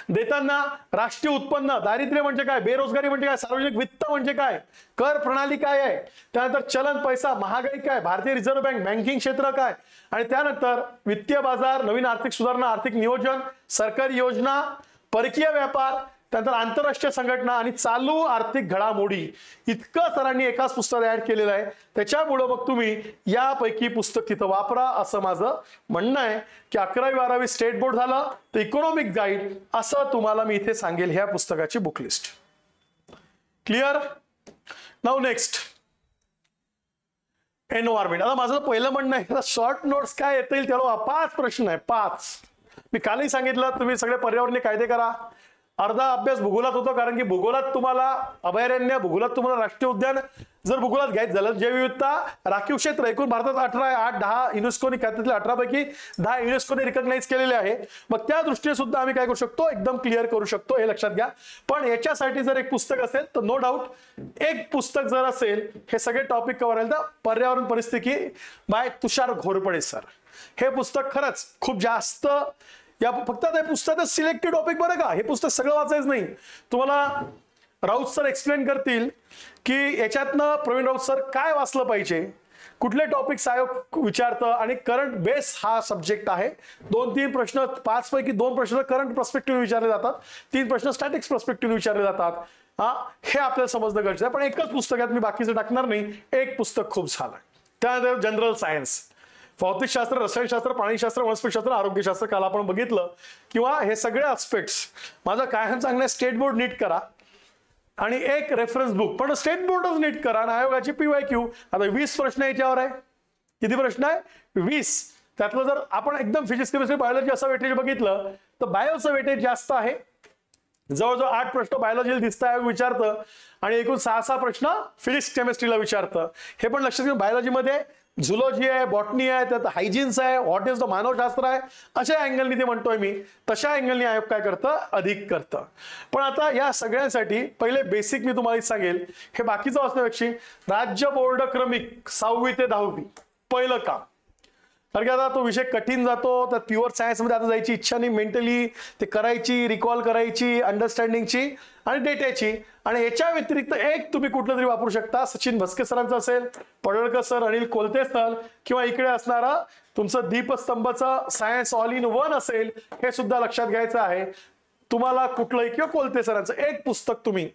देताना राष्ट्रीय उत्पन्न, दारिद्र्य म्हणजे काय, बेरोजगारी म्हणजे काय, सार्वजनिक वित्त म्हणजे काय, कर प्रणाली काय आहे, त्यानंतर चलन पैसा, महागाई काय, भारतीय रिझर्व्ह बँक, बँकिंग क्षेत्र काय, आणि त्यानंतर वित्तीय बाजार, नवीन आर्थिक सुधारणा, आर्थिक नियोजन, सरकारी योजना, परकीय व्यापार, त्यानंतर आंतरराष्ट्रीय संघटना आणि चालू आर्थिक घडामोडी इतकं सरांनी एकाच पुस्तकात ऍड केलेलं आहे. त्याच्यामुळं मग तुम्ही यापैकी पुस्तक तिथं वापरा असं माझं म्हणणं आहे की 11वी-12वी स्टेट बोर्ड झालं तर इकॉनॉमिक गाईड असं तुम्हाला मी इथे सांगेल ह्या पुस्तकाची book list. Clear. Now next environment. आता माझं पहिलं म्हणणं आहे शॉर्ट नोट्स काय येता येईल तेवढा 5 प्रश्न आहे 5. मी कालही सांगितलं तुम्ही सगळे पर्यावरणीय कायदे करा. अर्धा अभ्यास भूगोलात होतो कारण की भूगोलात तुम्हाला अभयारण्य, भूगोलात तुम्हाला राष्ट्रीय उद्यान, जर भूगोलात घ्यायचं झालं जैवविविधता, राखीव क्षेत्र एकूण भारतात 18 आहे, 8-10 युनेस्कोने त्यातले 18 पैकी 10 युनेस्कोने रिकॉग्नाइज केलेले आहे. मग त्या दृष्टीने सुद्धा आम्ही काय करू शकतो एकदम क्लिअर करू शकतो हे लक्षात घ्या. पण याच्यासाठी जर एक पुस्तक असेल तर नो डाऊट एक पुस्तक जर असेल हे सगळे टॉपिक कव्हर होईल तर पर्यावरण परिस्थिती बाय तुषार घोरपडे सर. हे पुस्तक खरंच खूप जास्त या फक्त ते पुस्तकात सिलेक्टेड टॉपिक बरं का, हे पुस्तक सगळं वाचायचं नाही. तुम्हाला राऊत सर एक्सप्लेन करतील की याच्यातनं प्रवीण राऊत सर काय वाचलं पाहिजे, कुठले टॉपिक्स आयोग विचारतं आणि करंट बेस हा सब्जेक्ट आहे. 2-3 प्रश्न 5 पैकी 2 प्रश्न करंट पर्स्पेक्टिव्ह विचारले जातात, 3 प्रश्न स्टॅटिक्स पर्स्पेक्टिव्ह विचारले जातात. हे आपल्याला समजणं गरजेचं आहे. पण एकच पुस्तकात मी बाकीचं टाकणार नाही, एक पुस्तक खूप झालं. त्यानंतर जनरल सायन्स, भौतिकशास्त्र, रसायनशास्त्र, प्राणीशास्त्र, वनस्पतीशास्त्र, आरोग्यशास्त्र काल आपण बघितलं किंवा हे सगळे ॲस्पेक्ट्स. माझं काय सांगणं स्टेट बोर्ड नीट करा आणि एक रेफरन्स बुक, पण स्टेट बोर्डच नीट करा आणि आयोगाची PYQ. आता 20 प्रश्न याच्यावर आहे. किती प्रश्न आहे? 20. त्यातलं जर आपण एकदम फिजिक्स, केमिस्ट्री, बायोलॉजी असं वेटेज बघितलं तर बायोचं वेटेज जास्त आहे. जवळजवळ 8 प्रश्न बायोलॉजीला दिसतं आयोग विचारतं आणि एकूण 6 प्रश्न फिजिक्स केमिस्ट्रीला विचारतं. हे पण लक्षात घेऊन बायोलॉजीमध्ये झुलॉजी आहे, बॉटनी आहे, त्यात हायजीन्स आहे, व्हॉट इज द मानवशास्त्र आहे, अशा अँगलनी ते म्हणतोय मी. तशा अँगलनी आयोग काय करतं अधिक करतं. पण आता या सगळ्यांसाठी पहिले बेसिक मी तुम्हाला सांगेल, हे बाकीचं वाचण्यापेक्षा राज्य बोर्ड क्रमिक 6वी ते 10वी पहिलं काम. कारण की आता तो विषय कठीण जातो, तर प्युअर सायन्समध्ये आता जायची इच्छा नाही. मेंटली ते करायची, रिकॉल करायची, अंडरस्टँडिंगची आणि डेटाची. आणि याच्या व्यतिरिक्त एक तुम्ही कुठलं तरी वापरू शकता. सचिन भस्के सरांचं असेल, पडळकर सर, अनिल कोलते सर किंवा इकडे असणारा तुमचं दीपस्तंभचं सायन्स ऑल इन वन असेल, हे सुद्धा लक्षात घ्यायचं आहे. तुम्हाला कुठलंही किंवा कोलते सरांचं एक पुस्तक तुम्ही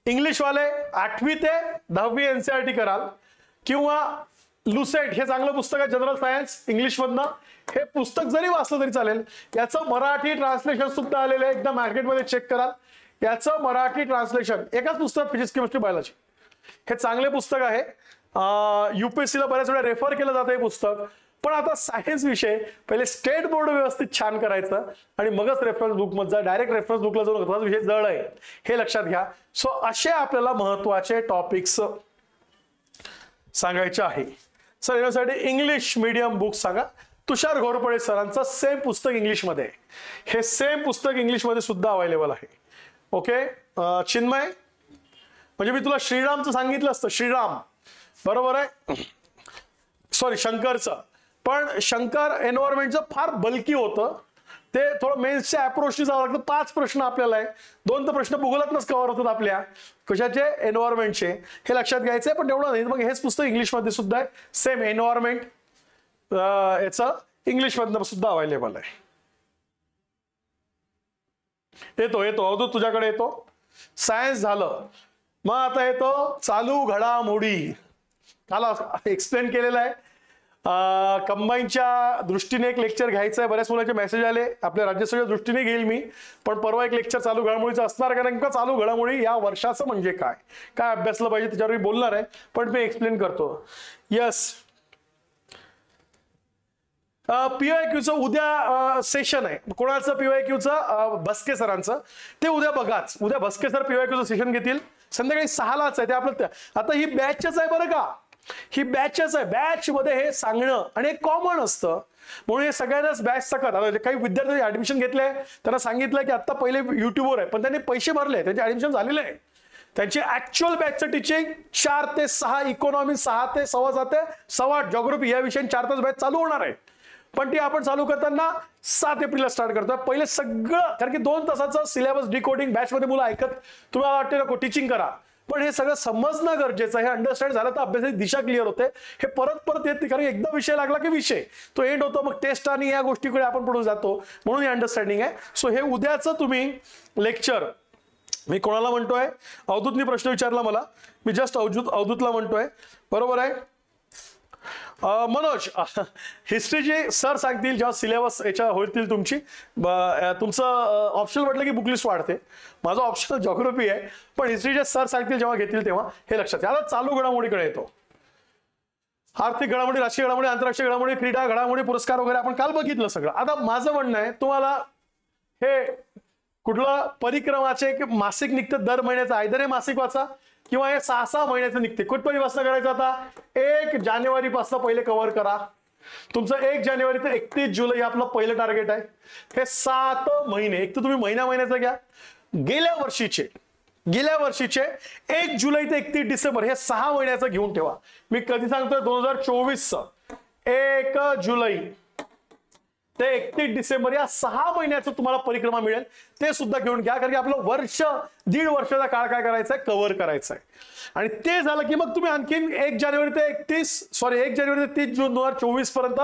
इंग्लिशवाले 8वी ते 10वी NCERT कराल किंवा लुसेट हे चांगलं पुस्तक आहे जनरल सायन्स इंग्लिशमधनं. हे पुस्तक जरी वाचलं तरी चालेल. याचं मराठी ट्रान्सलेशन सुद्धा आलेलं आहे, एकदा मार्केटमध्ये चेक कराल. याचं मराठी ट्रान्सलेशन एकाच पुस्तक फिजिक्स केमिस्ट्री बायोलॉजी हे चांगले पुस्तक आहे. UPSCला बऱ्याच वेळा रेफर केलं जातं हे पुस्तक. पण आता सायन्स विषय पहिले स्टेट बोर्ड व्यवस्थित छान करायचं आणि मगच रेफरन्स बुक मध्ये जा. डायरेक्ट रेफरन्स बुकला जाऊन विषय जळ आहे हे लक्षात घ्या. सो असे आपल्याला महत्वाचे टॉपिक्स सांगायचे आहे. सर यासाठी इंग्लिश मीडियम बुक सांगा. तुषार घोरपडे सरांचं सेम पुस्तक इंग्लिशमध्ये आहे. हे सेम पुस्तक इंग्लिशमध्ये सुद्धा अवेलेबल आहे. ओके चिन्मय, म्हणजे मी तुला श्रीरामचं सांगितलं असतं, श्रीराम बरोबर आहे, सॉरी शंकरचं. पण शंकर एन्व्हायरमेंटचं फार बल्की होतं, ते थोडं मेन्सच्या अप्रोचनी जावं लागतं. 5 प्रश्न आपल्याला आहे, 2 तर प्रश्न भूगोलातच कव्हर होतात आपल्या. कशाचे? एन्व्हायरमेंटचे. हे लक्षात घ्यायचंय. पण एवढं नाही. मग हेच पुस्तक इंग्लिशमध्ये सुद्धा आहे, सेम एन्व्हायरमेंट याचं इंग्लिशमधनं सुद्धा अवेलेबल आहे. येतो अवधूत तुझ्याकडे येतो. सायन्स झालं, मग आता येतो चालू घडामोडी. मला एक्सप्लेन केलेलं आहे. कंबाईनच्या दृष्टीने एक लेक्चर घ्यायचं आहे. बऱ्याच मुलांचे मेसेज आले, आपल्या राज्यसभेच्या दृष्टीने घेईल मी. पण परवा एक लेक्चर चालू घडामोडीचं असणार, कारण का चालू घडामोडी या वर्षाचं म्हणजे काय काय अभ्यासलं पाहिजे त्याच्यावर मी बोलणार आहे. पण मी एक्सप्लेन करतो. यस, PYQचं उद्या सेशन आहे. कोणाचं PYQचं? भस्के सरांचं. ते उद्या बघाच. उद्या भस्के सर PYQचं सेशन घेतील संध्याकाळी 6लाच आहे. ते आपलं आता ही बॅचच आहे बरं का, ही बॅचच आहे. बॅच मध्ये हे सांगणं आणि कॉमन असतं, म्हणून हे सगळ्यांनाच बॅच सकत. काही विद्यार्थ्यांनी ऍडमिशन घेतलंय, त्यांना सांगितलं की आता पहिले युट्यूबवर आहे, पण त्यांनी पैसे भरले, त्यांचे ऍडमिशन झालेले आहे. त्यांची ऍक्च्युअल बॅचचं टीचिंग 4 ते 6, इकॉनॉमी 6 ते 6:15 ते 8:15, जॉग्राफी या विषयाने 4 तास बॅच चालू होणार आहे. पण ती आपण चालू करताना 7 एप्रिलला स्टार्ट करतोय. पहिले सगळं, कारण की 2 तासाचं सिलेबस डिकोडिंग बॅच मध्ये मुलं ऐकत, तुम्हाला वाटते नको टीचिंग करा. पण हे सगळं समजणं गरजेचं आहे. हे अंडरस्टँड झालं तर अभ्यासाची दिशा क्लिअर होते. हे परत परत येत नाही, कारण एकदा विषय लागला की विषय तो एंड होतो, मग टेस्ट आणि या गोष्टीकडे आपण पुढे जातो, म्हणून हे अंडरस्टँडिंग आहे. सो हे उद्याचं तुम्ही लेक्चर, मी कोणाला म्हणतोय, अवधूतनी प्रश्न विचारला मला, मी जस्ट अवधूतला म्हणतोय, बरोबर आहे. मनोज, हिस्ट्रीचे सर सांगतील जेव्हा सिलेबस याच्या होतील तुमची, तुमचं ऑप्शनल म्हटलं की बुकलिस्ट वाढते, माझं ऑप्शनल जॉग्राफी आहे, पण हिस्ट्रीचे सर सांगतील जेव्हा घेतील तेव्हा हे लक्षात घ्या. आता चालू घडामोडीकडे येतो. आर्थिक घडामोडी, राष्ट्रीय घडामोडी, आंतरराष्ट्रीय घडामोडी, क्रीडा घडामोडी, पुरस्कार वगैरे आपण काल बघितलं सगळं. आता माझं म्हणणं आहे तुम्हाला, हे कुठलं परिक्रमाचे मासिक निघतं दर महिन्याचं, आयदर हे मासिक वाचा किंवा हे 6-6 महिन्याचं निघते. कुठपर्यंत करायचं, आता 1 जानेवारीपासून पहिले कव्हर करा. तुमचं 1 जानेवारी ते 31 जुलै आपलं पहिलं टार्गेट आहे. हे 7 महिने, एक तर तुम्ही महिन्याचं घ्या, गेल्या वर्षीचे 1 जुलै ते 31 डिसेंबर हे 6 महिन्याचं घेऊन ठेवा. मी कधी सांगतोय, 2024चं 1 जुलै ते 31 डिसेंबर या 6 महिन्याचं तुम्हाला परिक्रमा मिळेल, ते सुद्धा घेऊन घ्या. कारण की आपलं दीड वर्षाचा काळ काय करायचा आहे, कव्हर करायचा आहे. आणि ते झालं की मग तुम्ही आणखीन 1 जानेवारी ते 30 जून 2024 पर्यंत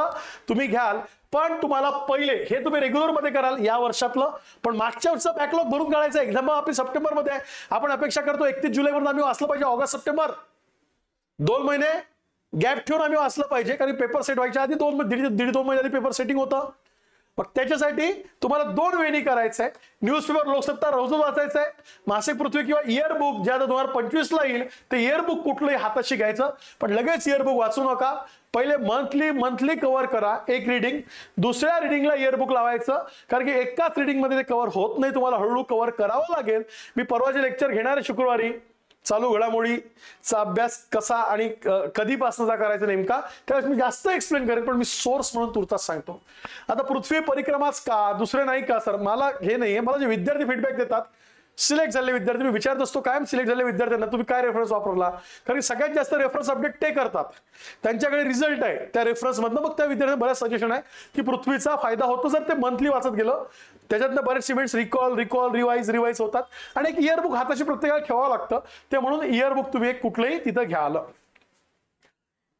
तुम्ही घ्याल. पण तुम्हाला पहिले हे तुम्ही रेग्युलर मध्ये कराल या वर्षातलं, पण मागच्या वर्षाचं बॅकलॉग भरून काढायचं. एक्झाम आपली सप्टेंबर मध्ये आहे, आपण अपेक्षा करतो 31 जुलैपर्यंत आम्ही वाचलं पाहिजे. ऑगस्ट सप्टेंबर 2 महिने गॅप ठेवून आम्ही वाचलं पाहिजे, कारण पेपर सेट व्हायच्या आधी 2 महिने आधी पेपर सेटिंग होतं. मग त्याच्यासाठी तुम्हाला 2 वेळी करायचं आहे. न्यूजपेपर लोकसत्ता रोज वाचायचं आहे, मासिक पृथ्वी किंवा इयरबुक जे आता 2025 ला येईल ते इयरबुक कुठलंही हाताशी घ्यायचं, पण लगेच इयरबुक वाचू नका. पहिले मंथली कव्हर करा 1 रीडिंग, दुसऱ्या रीडिंगला इयरबुक लावायचं, कारण की एकाच रीडिंग मध्ये ते कव्हर होत नाही, तुम्हाला हळूहळू कव्हर करावं लागेल. मी परवाचे लेक्चर घेणार आहे शुक्रवारी, चालू घडामोडीचा अभ्यास कसा आणि कधीपासूनचा करायचा नेमका, त्यावेळेस मी जास्त एक्सप्लेन करेन, पण मी सोर्स म्हणून तुर्तास सांगतो. आता पृथ्वी परिक्रमाच का, दुसरे नाही का सर, मला हे नाहीये. मला जे विद्यार्थी फीडबॅक देतात, सिलेक्ट झालेले विद्यार्थी, मी विचारत असतो कायम सिलेक्ट झालेल्या विद्यार्थ्यांना तुम्ही काय रेफरन्स वापरला, कारण सगळ्यात जास्त रेफरन्स अपडेट ते करतात, त्यांच्याकडे रिझल्ट आहे त्या रेफरन्स मधनं. मग त्या विद्यार्थ्यांना बऱ्याच सजेशन आहे की पृथ्वीचा फायदा होतो जर ते मंथली वाचत गेलं, त्याच्यातनं बरेच इव्हेंट्स रिकॉल रिवाइज होतात. आणि एक इयरबुक हाताशी प्रत्येकाला ठेवावं लागतं, ते म्हणून इयरबुक तुम्ही एक कुठलंही तिथं घ्याल.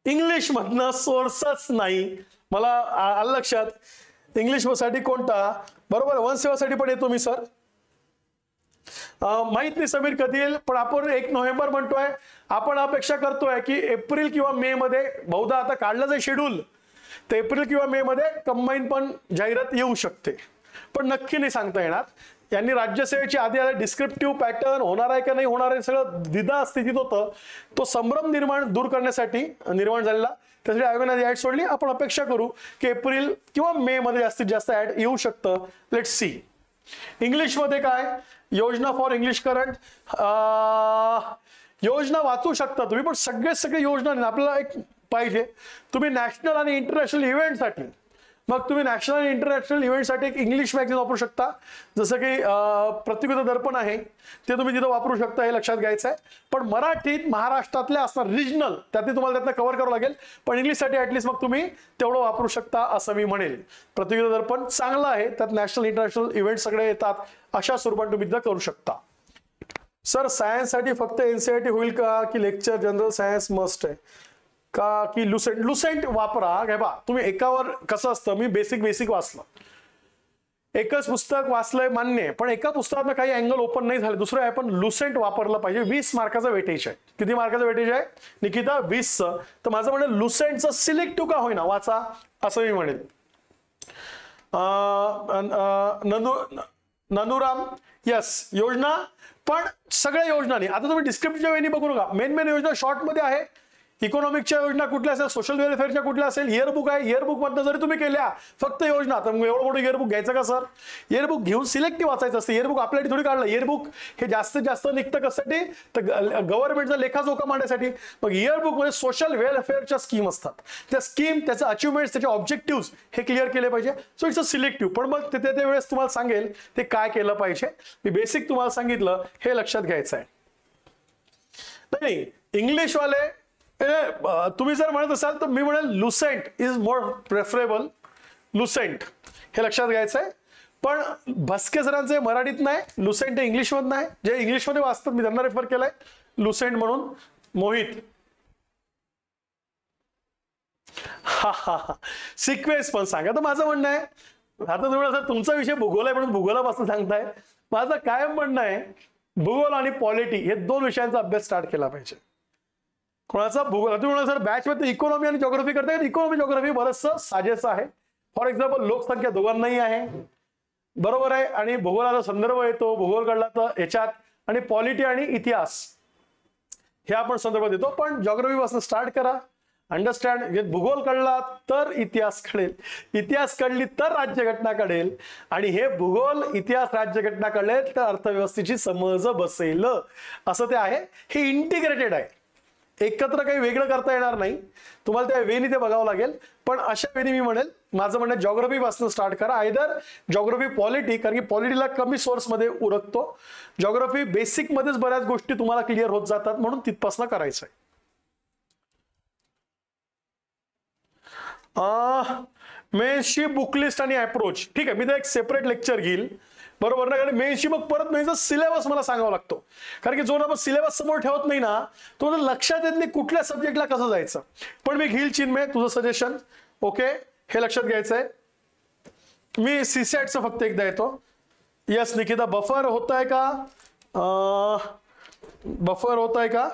इंग्लिश मधनं सोर्सच नाही, मला आलं लक्षात. इंग्लिश साठी कोणता, बरोबर, वनसेवासाठी पण येतो मी सर, माहित नाही समीर कधी येईल, पण आपण 1 नोव्हेंबर म्हणतोय. आपण अपेक्षा करतोय की एप्रिल किंवा मे मध्ये, बहुधा आता काढलं जाईल शेड्यूल, तर एप्रिल किंवा मे मध्ये कंबाईन पण जाहिरात येऊ शकते, पण नक्की नाही सांगता येणार. यांनी राज्यसेवेची आधी डिस्क्रिप्टिव्ह पॅटर्न होणार आहे का नाही होणार आहे सगळं द्विधा स्थितीत होतं. तो संभ्रम दूर करण्यासाठी निर्माण झालेला, त्यासाठी आयोगाने ऍड सोडली. आपण अपेक्षा करू की एप्रिल किंवा मे मध्ये जास्तीत जास्त ऍड येऊ शकतं. Let's see. इंग्लिश मध्ये काय, योजना फॉर इंग्लिश करंट, योजना वाचू शकता तुम्ही, पण सगळे योजना नाही. आपल्याला एक पाहिजे, तुम्ही नॅशनल आणि इंटरनॅशनल इव्हेंटसाठी, मग तुम्ही नॅशनल आणि इंटरनॅशनल इव्हेंटसाठी एक इंग्लिश मॅगझिन वापरू शकता, जसं की प्रतिकृत दर्पण आहे, ते तुम्ही तिथं वापरू शकता, हे लक्षात घ्यायचं आहे. पण मराठीत महाराष्ट्रातले असणार रिजनल, त्यातले तुम्हाला त्यातनं कव्हर करावं लागेल, पण इंग्लिशसाठी ऍटलीस्ट मग तुम्ही तेवढं वापरू शकता असं मी म्हणेल. प्रतिकृत दर्पण चांगलं आहे, त्यात नॅशनल इंटरनॅशनल इव्हेंट सगळे येतात, अशा स्वरूपात तुम्ही तिथं करू शकता. सर सायन्ससाठी फक्त एनसीईआरटी होईल का, की लेक्चर जनरल सायन्स मस्ट आहे का, की लुसेंट वापरा. काय बा, तुम्ही एकावर कसं असतं, मी बेसिक वाचलं, एकच पुस्तक वाचलंय मान्य, पण एका पुस्तकात काही अँगल ओपन नाही झाले, दुसरं आहे, पण लुसेंट वापरलं पाहिजे. 20 मार्काचा वेटेज आहे. किती मार्काचा वेटेज आहे निकिता, 20चं. तर माझं म्हणेल लुसेंटचं सिलेक्टिव्ह का होईना वाचा, असं मी म्हणेल. ननुराम, यस, योजना, पण सगळ्या योजना नाही. आता तुम्ही डिस्क्रिप्टिव्ह वेनी बघू नका, मेन योजना शॉर्ट मध्ये आहे. इकॉनॉमिकच्या योजना कुठल्या असेल, सोशल वेलफेअरच्या कुठल्या असेल, इयरबुक आहे, इयरबुक मधनं जरी तुम्ही केल्या फक्त योजना, तर मग एवढं मोठं इयरबुक घ्यायचं का सर. इयरबुक घेऊन सिलेक्टिव्ह वाचायचं असतं. इयरबुक आपल्यासाठी थोडी काढलं, इयरबुक हे जास्तीत जास्त निघतं कशासाठी, तर गव्हर्नमेंटचा लेखाजोखा मांडण्यासाठी. मग इयरबुक मध्ये सोशल वेलफेअरच्या स्कीम असतात, त्या स्कीम, त्याचे अचिव्हमेंट्स, त्याचे ऑब्जेक्टिव्ह हे क्लिअर केले पाहिजे. So it's a selective. पण मग ते वेळेस तुम्हाला सांगेल ते काय केलं पाहिजे. मी बेसिक तुम्हाला सांगितलं, हे लक्षात घ्यायचं आहे. नाही इंग्लिशवाले तुम्ही जर म्हणत असाल तर मी म्हणेल Lucent is more preferable. Lucent हे लक्षात घ्यायचं आहे. पण भस्के सरांचे मराठीत नाही, लुसेंट हे इंग्लिशमध्ये नाही. जे इंग्लिशमध्ये वाचतात मी त्यांना रेफर केलंय. लुसेंट म्हणून मोहित. हा हा हा सिक्वेन्स पण सांगा. तर माझं म्हणणं आहे, आता तुम्ही सर तुमचा विषय भूगोल आहे म्हणून भूगोलापासून सांगताय, माझं कायम म्हणणं आहे भूगोल आणि पॉलिटी हे दोन विषयांचा अभ्यास स्टार्ट केला पाहिजे. कोणाचा भूगोल तुम्ही म्हणा सर बॅच मध्ये इकॉनॉमी आणि जॉग्राफी करताय, इकॉनॉमी जॉग्राफी बरंचसं साजेसं आहे. फॉर एक्झाम्पल लोकसंख्या दोघांनाही आहे, बरोबर आहे, आणि भूगोलाचा संदर्भ येतो भूगोल कळला तर याच्यात, आणि पॉलिटी आणि इतिहास हे आपण संदर्भ देतो. पण जॉग्राफी पासून स्टार्ट करा, अंडरस्टँड. भूगोल कळला तर इतिहास कळेल, इतिहास कळली तर राज्यघटना कळेल, आणि हे भूगोल इतिहास राज्यघटना कळेल तर अर्थव्यवस्थेची समज बसेल. असं ते आहे, हे इंटिग्रेटेड आहे, एकत्र काही वेगळं करता येणार नाही. तुम्हाला त्या वेनी ते बघावं लागेल. पण अशा वेनी मी म्हणेल, माझं म्हणणं जॉग्राफी पासून स्टार्ट करा, आयदर जॉग्राफी पॉलिटी, कारण की पॉलिटीला कमी सोर्स मध्ये उरकतो. जॉग्राफी बेसिक मध्येच बऱ्याच गोष्टी तुम्हाला क्लिअर होत जातात, म्हणून तिथपासून करायचं आहे. मेन्सची बुकलिस्ट आणि अप्रोच, ठीक आहे, मी तर एक सेपरेट लेक्चर घेईल, बरोबर ना. कारण मेन्सची मग परत मेन्सचा सिलेबस मला सांगावा लागतो, कारण की जो आपण सिलेबस समोर ठेवत नाही ना, तो लक्षात येत नाही कुठल्या सब्जेक्टला कसं जायचं. पण मी घेईल चिन्मय तुझं सजेशन, ओके, हे लक्षात घ्यायचं आहे. मी सीसॅटचं फक्त एकदा येतो. यस निकिता, बफर होत आहे का, बफर होत आहे का?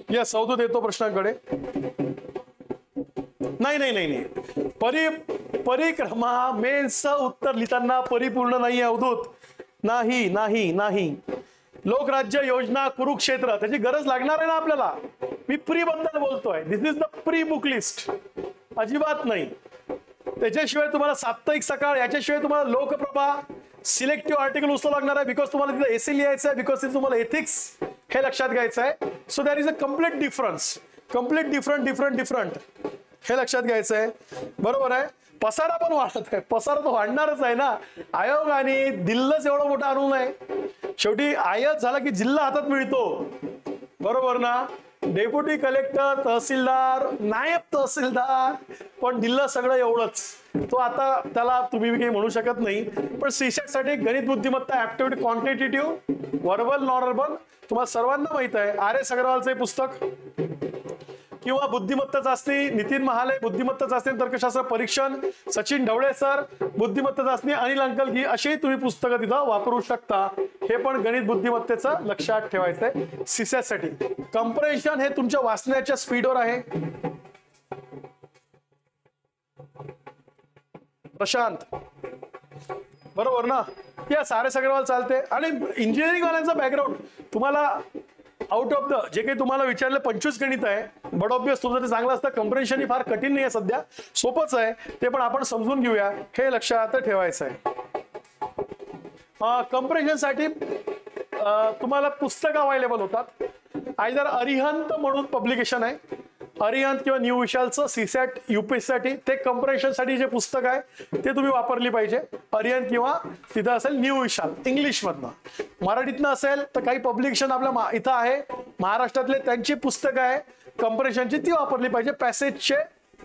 यस अवधूत येतो प्रश्नांकडे. नाही नाही नाही नाही, परिक्रमा मेन्सचं उत्तर लिहिताना परिपूर्ण नाही अवधूत, नाही नाही नाही. लोकराज्य योजना कुरुक्षेत्र त्याची गरज लागणार आहे ना आपल्याला. मी प्री बद्दल बोलतोय, this is the pre book list, अजिबात नाही. त्याच्याशिवाय तुम्हाला साप्ताहिक सकाळ, याच्याशिवाय तुम्हाला लोकप्रभा सिलेक्टिव्ह आर्टिकल उचलावं लागणार आहे, बिकॉज तुम्हाला तिथे एसे लिहायचं आहे, बिकॉज तिथे तुम्हाला एथिक्स हे लक्षात घ्यायचं आहे. So there is a complete difference, complete different हे लक्षात घ्यायचं आहे, बरोबर आहे. पसारा पण वाढत आहे, पसारा तर वाढणारच आहे ना. आयोगाने दिल्लंच एवढं मोठं आणून आहे, शेवटी आयात झाला की जिल्हा हातात मिळतो, बरोबर ना. डेप्युटी कलेक्टर, तहसीलदार, नायब तहसीलदार, पण दिल्लं सगळं एवढंच. तो आता त्याला तुम्ही काही म्हणू शकत नाही. पण सीसॅट साठी गणित बुद्धिमत्ता, aptitude, quantitative, verbal non verbal तुम्हाला सर्वांना माहित आहे. RS अग्रवालचं पुस्तक, किंवा बुद्धिमत्ता चाचणी नितीन महाले, बुद्धिमत्ता चाचणी तर्कशास्त्र परीक्षण सचिन ढवळे सर, बुद्धिमत्ता चाचणी अनिल अंकलगी, अशी तुम्ही पुस्तकं तिथं वापरू शकता. हे पण गणित बुद्धिमत्तेचं लक्षात ठेवायचंय सीसॅट साठी. कंप्रेन्शन हे तुमच्या वाचण्याच्या स्पीडवर आहे. प्रशांत, बरोबर ना. या RS अग्रवाल चालते. आणि इंजिनिअरिंग वाल्यांचा बॅकग्राऊंड तुम्हाला आउट ऑफ द जे काही तुम्हाला विचारलं 25 गणित आहे, बट ऑब्वियस तुमचं ते चांगलं असतं. कंप्रेन्शन ही फार कठीण नाही आहे सध्या, सोपंच आहे, ते पण आपण समजून घेऊया, हे लक्षात ठेवायचं आहे. कंप्रेन्शन साठी तुम्हाला पुस्तकं अवेलेबल होतात. आयदर अरिहंत म्हणून पब्लिकेशन आहे, अरिहंत किंवा न्यू विशालचं सीसॅट UPSC साठी, ते कंप्रेन्शन साठी जे पुस्तक आहे ते तुम्ही वापरली पाहिजे. अरिहंत किंवा तिथं असेल न्यू विशाल इंग्लिश मधनं. मराठीतनं असेल तर काही पब्लिकेशन आपल्या इथं आहे महाराष्ट्रातले, त्यांची पुस्तकं आहे कंप्रेन्शनची, ती वापरली पाहिजे पॅसेजचे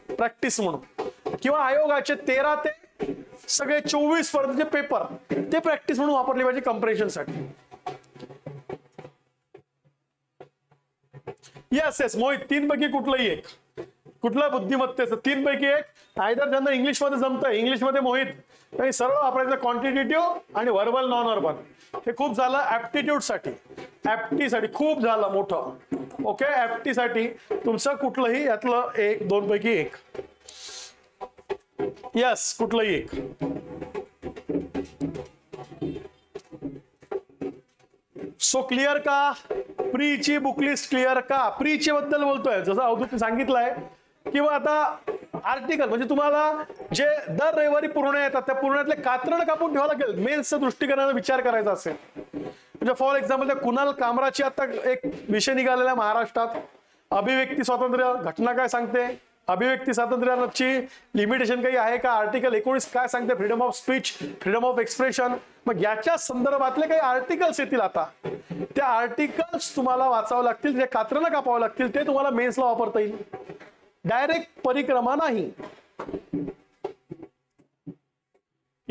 प्रॅक्टिस म्हणून. किंवा आयोगाचे 13 ते सगळे 24 पर्यंतचे पेपर ते प्रॅक्टिस म्हणून वापरली पाहिजे कंप्रेन्शन साठी. यस यस मोहित, 3 पैकी कुठलंही एक, कुठल्या बुद्धिमत्तेचं 3 पैकी एक. आयदर ज्यांना इंग्लिश मध्ये जमतंय इंग्लिश मध्ये मोहित, आणि सर्व वापरायचं क्वांटिटेटिव्ह आणि व्हर्बल नॉन व्हर्बल. हे खूप झालं ऍप्टिट्यूड साठी, ऍप्टी साठी खूप झालं मोठं. ओके, ऍप्टी साठी तुमचं कुठलंही यातलं 1-2 पैकी एक. यस कुठलंही एक. सो क्लिअर का? प्रीची बुकलिस्ट क्लिअर का? प्रीची बद्दल बोलतोय, जसं अवधूतने सांगितलंय. किंवा आता आर्टिकल म्हणजे तुम्हाला जे दर रविवारी पूर्ण येतात त्या पूर्णातले कात्रण कापून ठेवावं लागेल मेन्सच्या दृष्टिकोनाने विचार करायचा असेल. म्हणजे फॉर एक्झाम्पल त्या कुणाल कामराची आता एक विषय निघालेला महाराष्ट्रात, अभिव्यक्ती स्वातंत्र्य, घटना काय सांगते, अभिव्यक्ती स्वातंत्र्याची लिमिटेशन काही आहे का, आर्टिकल 19 काय सांगते, freedom of speech, freedom of expression. मग याच्या संदर्भातले काही आर्टिकल्स येतील आता, त्या आर्टिकल्स तुम्हाला वाचावं लागतील, जे कात्रणं कापावं लागतील, ते तुम्हाला मेन्सला वापरता येईल. डायरेक्ट परिक्रमा नाही.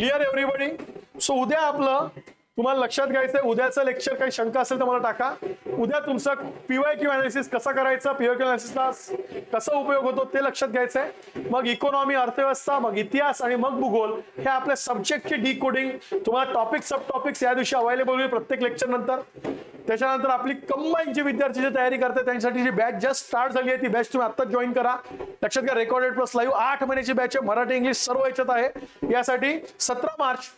Clear everybody? सो उद्या आपलं तुम्हाला लक्षात घ्यायचंय, उद्याचं लेक्चर काही शंका असेल तर मला टाका. उद्या तुमचा PYQ अनालिसिस कसा करायचा, PYQ अनालिसिसला कसा उपयोग होतो ते लक्षात घ्यायचंय. मग इकॉनॉमी, अर्थव्यवस्था, मग इतिहास आणि मग भूगोल हे आपल्या सब्जेक्टची डिकोडिंग तुम्हाला टॉपिक सब टॉपिक्स या दिवशी अवेलेबल होईल प्रत्येक लेक्चर नंतर. त्याच्यानंतर आपली कंबाईन जी विद्यार्थी तयारी करतात त्यांच्यासाठी जी बॅच जस्ट स्टार्ट झाली आहे ती बॅच तुम्ही आत्ताच जॉईन करा. लक्षात घ्या, रेकॉर्डेड प्लस लाईव्ह 8 महिन्याची बॅच आहे, मराठी इंग्लिश सर्व याच्यात आहे. यासाठी 17 मार्च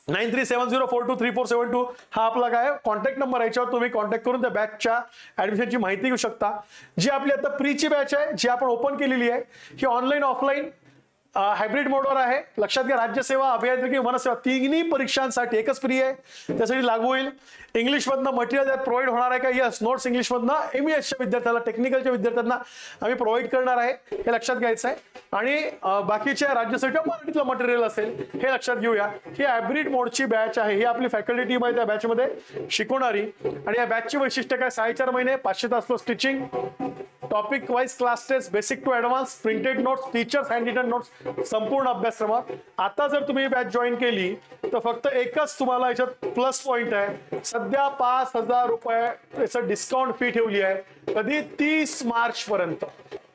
9370423472 हा आपला काय कॉन्टॅक्ट नंबर आहे, याच्यावर तुम्ही कॉन्टॅक्ट करून त्या बॅचच्या ऍडमिशनची माहिती घेऊ शकता. जी आपली आता प्रीची बॅच आहे जी आपण ओपन केलेली आहे ही ऑनलाईन ऑफलाईन हायब्रिड मोडवर आहे. लक्षात घ्या, राज्यसेवा, अभियांत्रिकी, वनसेवा तिन्ही परीक्षांसाठी एकच फ्री आहे, त्यासाठी लागू होईल. इंग्लिशमधनं मटेरियल प्रोव्हाइड होणार आहे का? यस, नोट्स इंग्लिशमधनं MESच्या विद्यार्थ्याला, टेक्निकलच्या विद्यार्थ्यांना आम्ही प्रोव्हाइड करणार आहे, हे लक्षात घ्यायचं आहे. आणि बाकीच्या राज्यसेवेच्या मराठीतलं मटेरियल असेल हे लक्षात घेऊया. ही हायब्रिड मोडची बॅच आहे, ही आपली फॅकल्टी टीम आहे त्या बॅचमध्ये शिकवणारी. आणि या बॅचची वैशिष्ट्य काय? 4.5 महिने 500 तास teaching, topic wise class test, basic to advance, printed notes, teachers hand written notes, संपूर्ण अभ्यासक्रमात. आता जर तुम्ही बॅच जॉईन केली तर फक्त एकच तुम्हाला याच्यात प्लस पॉइंट आहे, सध्या 5,000 रुपये डिस्काउंट फी ठेवली आहे. कधी? 30 मार्च पर्यंत.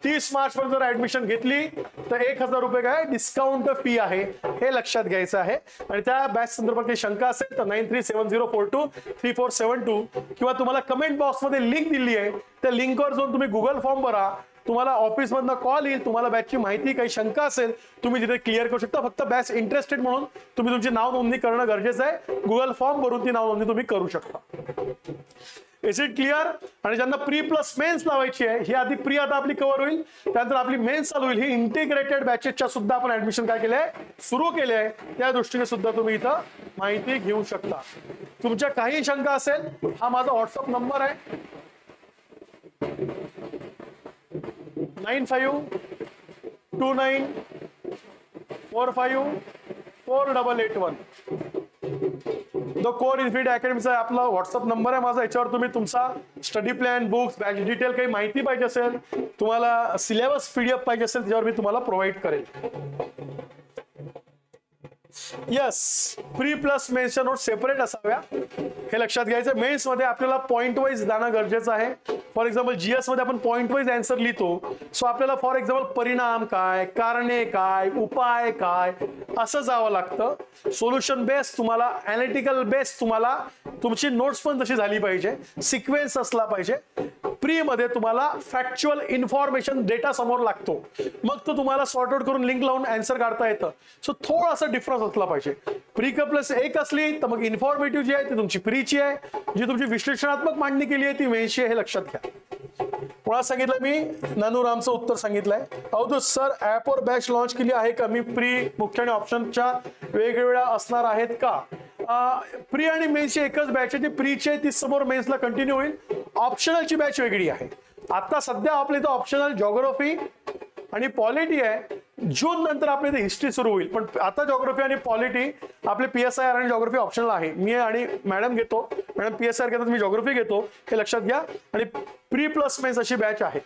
30 मार्च पर्यंत जर ऍडमिशन घेतली तर 1,000 रुपये काय डिस्काउंट फी आहे, हे लक्षात घ्यायचं आहे. आणि त्या बॅच संदर्भात काही शंका असेल तर 9370423472 किंवा तुम्हाला कमेंट बॉक्समध्ये लिंक दिली आहे त्या लिंकवर जाऊन तुम्ही गुगल फॉर्म भरा. तुम्हाला ऑफिस मधनं कॉल येईल, तुम्हाला बॅचची माहिती काही शंका असेल तुम्ही तिथे क्लिअर करू शकता. फक्त बॅच इंटरेस्टेड म्हणून तुम्ही तुमची नाव नोंदणी करणं गरजेचं आहे. गुगल फॉर्म भरून ती नाव नोंदणी तुम्ही करू शकता. Is it clear? आणि ज्यांना प्री प्लस मेन्स लावायची आहे, ही आधी प्री आता आपली कव्हर होईल, त्यानंतर आपली मेन्स चालू होईल. ही इंटिग्रेटेड बॅचेसच्या सुद्धा आपण ऍडमिशन काय केलंय, सुरू केले आहे. त्या दृष्टीने सुद्धा तुम्ही इथं माहिती घेऊ शकता. तुमच्या काही शंका असेल, हा माझा व्हॉट्सअप नंबर आहे 9529454881. द कोर इन्फिनिटी अकॅडमीचा आपला व्हॉट्सअप नंबर आहे माझा. याच्यावर तुम्ही तुमचा study plan, books, batch detail काही माहिती पाहिजे असेल, तुम्हाला सिलेबस PDF पाहिजे असेल, त्याच्यावर मी तुम्हाला प्रोव्हाइड करेल. यस, प्री प्लस मेन्सच्या नोट सेपरेट असाव्या हे लक्षात घ्यायचं. मेन्स मध्ये आपल्याला पॉइंट वाईज जाणं गरजेचं आहे. फॉर एक्झाम्पल GS मध्ये आपण पॉइंट वाईज आन्सर लिहितो. सो आपल्याला फॉर एक्झाम्पल परिणाम काय, कारणे काय, उपाय काय असं जावं लागतं. सोल्युशन बेस तुम्हाला, अनालिटिकल बेस तुम्हाला, तुमची नोट्स पण तशी झाली पाहिजे, सिक्वेन्स असला पाहिजे. प्री मध्ये तुम्हाला फॅक्च्युअल इन्फॉर्मेशन डेटा समोर लागतो, मग तो तुम्हाला सॉर्ट आउट करून लिंक लावून आन्सर काढता येतं. सो थोडासा डिफरन्स असला पाहिजे. प्री प्लस 1 असली तर मग इन्फॉर्मेटिव्ह जी आहे ती तुमची प्रीची आहे, जी तुमची विश्लेषणात्मक मांडणी केली आहे ती मेन्सची आहे, हे लक्षात घ्या. कोणा सांगितलं? मी नानूरामचं उत्तर सांगितलंय. अवधूत सर, ऍपवर बॅच लॉन्च केली आहे का? मी प्री, मुख्य आणि ऑप्शनच्या वेगवेगळ्या असणार आहेत का? प्री आणि मेन्सची एकच बॅच आहे. ती प्रीची आहे ती समोर मेन्सला कंटिन्यू होईल. ऑप्शनलची बॅच वेगळी आहे. आता सध्या आपल्या इथं ऑप्शनल जॉग्राफी आणि पॉलिटी आहे. जून नंतर आपल्या इथे हिस्ट्री सुरू होईल, पण आता जॉग्राफी आणि पॉलिटी आपले PSIR आणि जॉग्राफी ऑप्शनल आहे. मी आणि मॅडम घेतो, मॅडम PSIR घेतात, मी जॉग्राफी घेतो, हे लक्षात घ्या. आणि प्री प्लस मेन्स अशी बॅच आहे.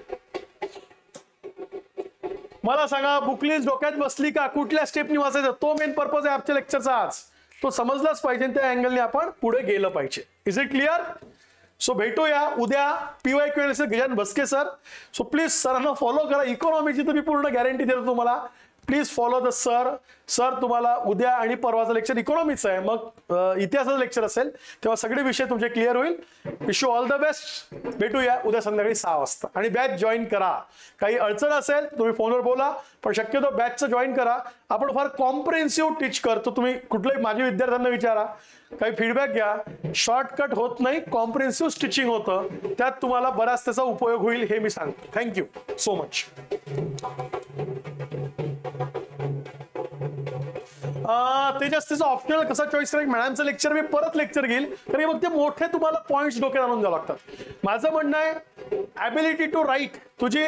मला सांगा, बुकलिस्ट डोक्यात बसली का? कुठल्या स्टेपनी वाचायचं? तो मेन पर्पज आहे आजच्या लेक्चरचा. आज तो समजलाच पाहिजे, त्या अँगलने आपण पुढे गेलं पाहिजे. Is it clear? सो भेटूया उद्या PYQ analysis Gajanan Bhaske sir. So please सरांना फॉलो करा. इकॉनॉमीची तुम्ही पूर्ण गॅरंटी देतो तुम्हाला. Please follow the sir. Sir तुम्हाला उद्या आणि परवाचं लेक्चर इकॉनॉमीचं आहे, मग इतिहासाचं लेक्चर असेल, तेव्हा सगळे विषय तुमचे क्लिअर होईल. Wish you all the best. भेटूया उद्या संध्याकाळी 6 वाजता. आणि बॅच जॉईन करा. काही अडचण असेल तुम्ही फोनवर बोला, पण शक्यतो बॅचचं जॉईन करा. आपण फार कॉम्प्रिहेन्सिव्ह टीच करतो. तुम्ही कुठल्याही माझ्या विद्यार्थ्यांना विचारा, काही फीडबॅक घ्या. शॉर्टकट होत नाही, कॉम्प्रिहेन्सिव्ह स्टिचिंग होतं. त्यात तुम्हाला बराच त्याचा उपयोग होईल, हे मी सांगतो. Thank you so much. तेजस्तीचं ऑप्शनल कसा चॉईस करायचं, मॅडमचं लेक्चर मी परत लेक्चर घेईल, तरी मग ते मोठे तुम्हाला पॉइंट्स डोक्यात आणून द्यावं लागतात. माझं म्हणणं आहे, ॲबिलिटी टू राईट, तुझी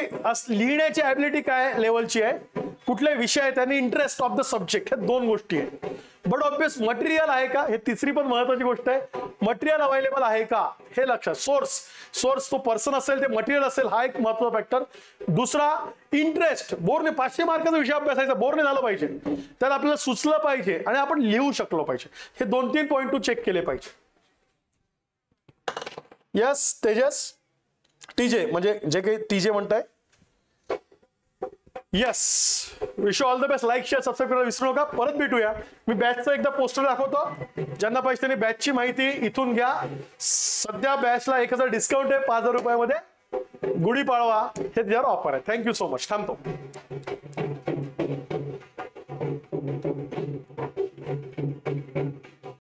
लिहिण्याची ॲबिलिटी काय लेवलची आहे, कुठले विषय आहेत आणि इंटरेस्ट ऑफ द सब्जेक्ट, हे 2 गोष्टी आहेत. बट ऑब्वियस मटेरियल आहे का, हे तिसरी पण महत्वाची गोष्ट आहे. मटेरियल अवेलेबल आहे का हे लक्षात. सोर्स तो पर्सन असेल, ते मटेरियल असेल, हा एक महत्त्वाचा फॅक्टर. दुसरा इंटरेस्ट. बोर्डने 500 मार्काचा विषय अभ्यासायचा, बोर्डने झालं पाहिजे, त्याला आपल्याला सुचलं पाहिजे आणि आपण लिहू शकलो पाहिजे. हे 2-3 पॉईंट तू चेक केले पाहिजे. यस तेजस, टीजे म्हणजे जे काही टीजे म्हणताय. Yes, wish you all the best. Like share subscribe करायला विसरू नका. परत भेटूया. मी बॅचचा एकदा पोस्टर दाखवतो, ज्यांना पाहिजे त्यांनी बॅचची माहिती इथून घ्या. सध्या बॅचला 1000 डिस्काउंट आहे 5000 रुपयामध्ये. गुढीपाडवा हे त्याच्यावर ऑफर आहे. Thank you so much. थांबतो.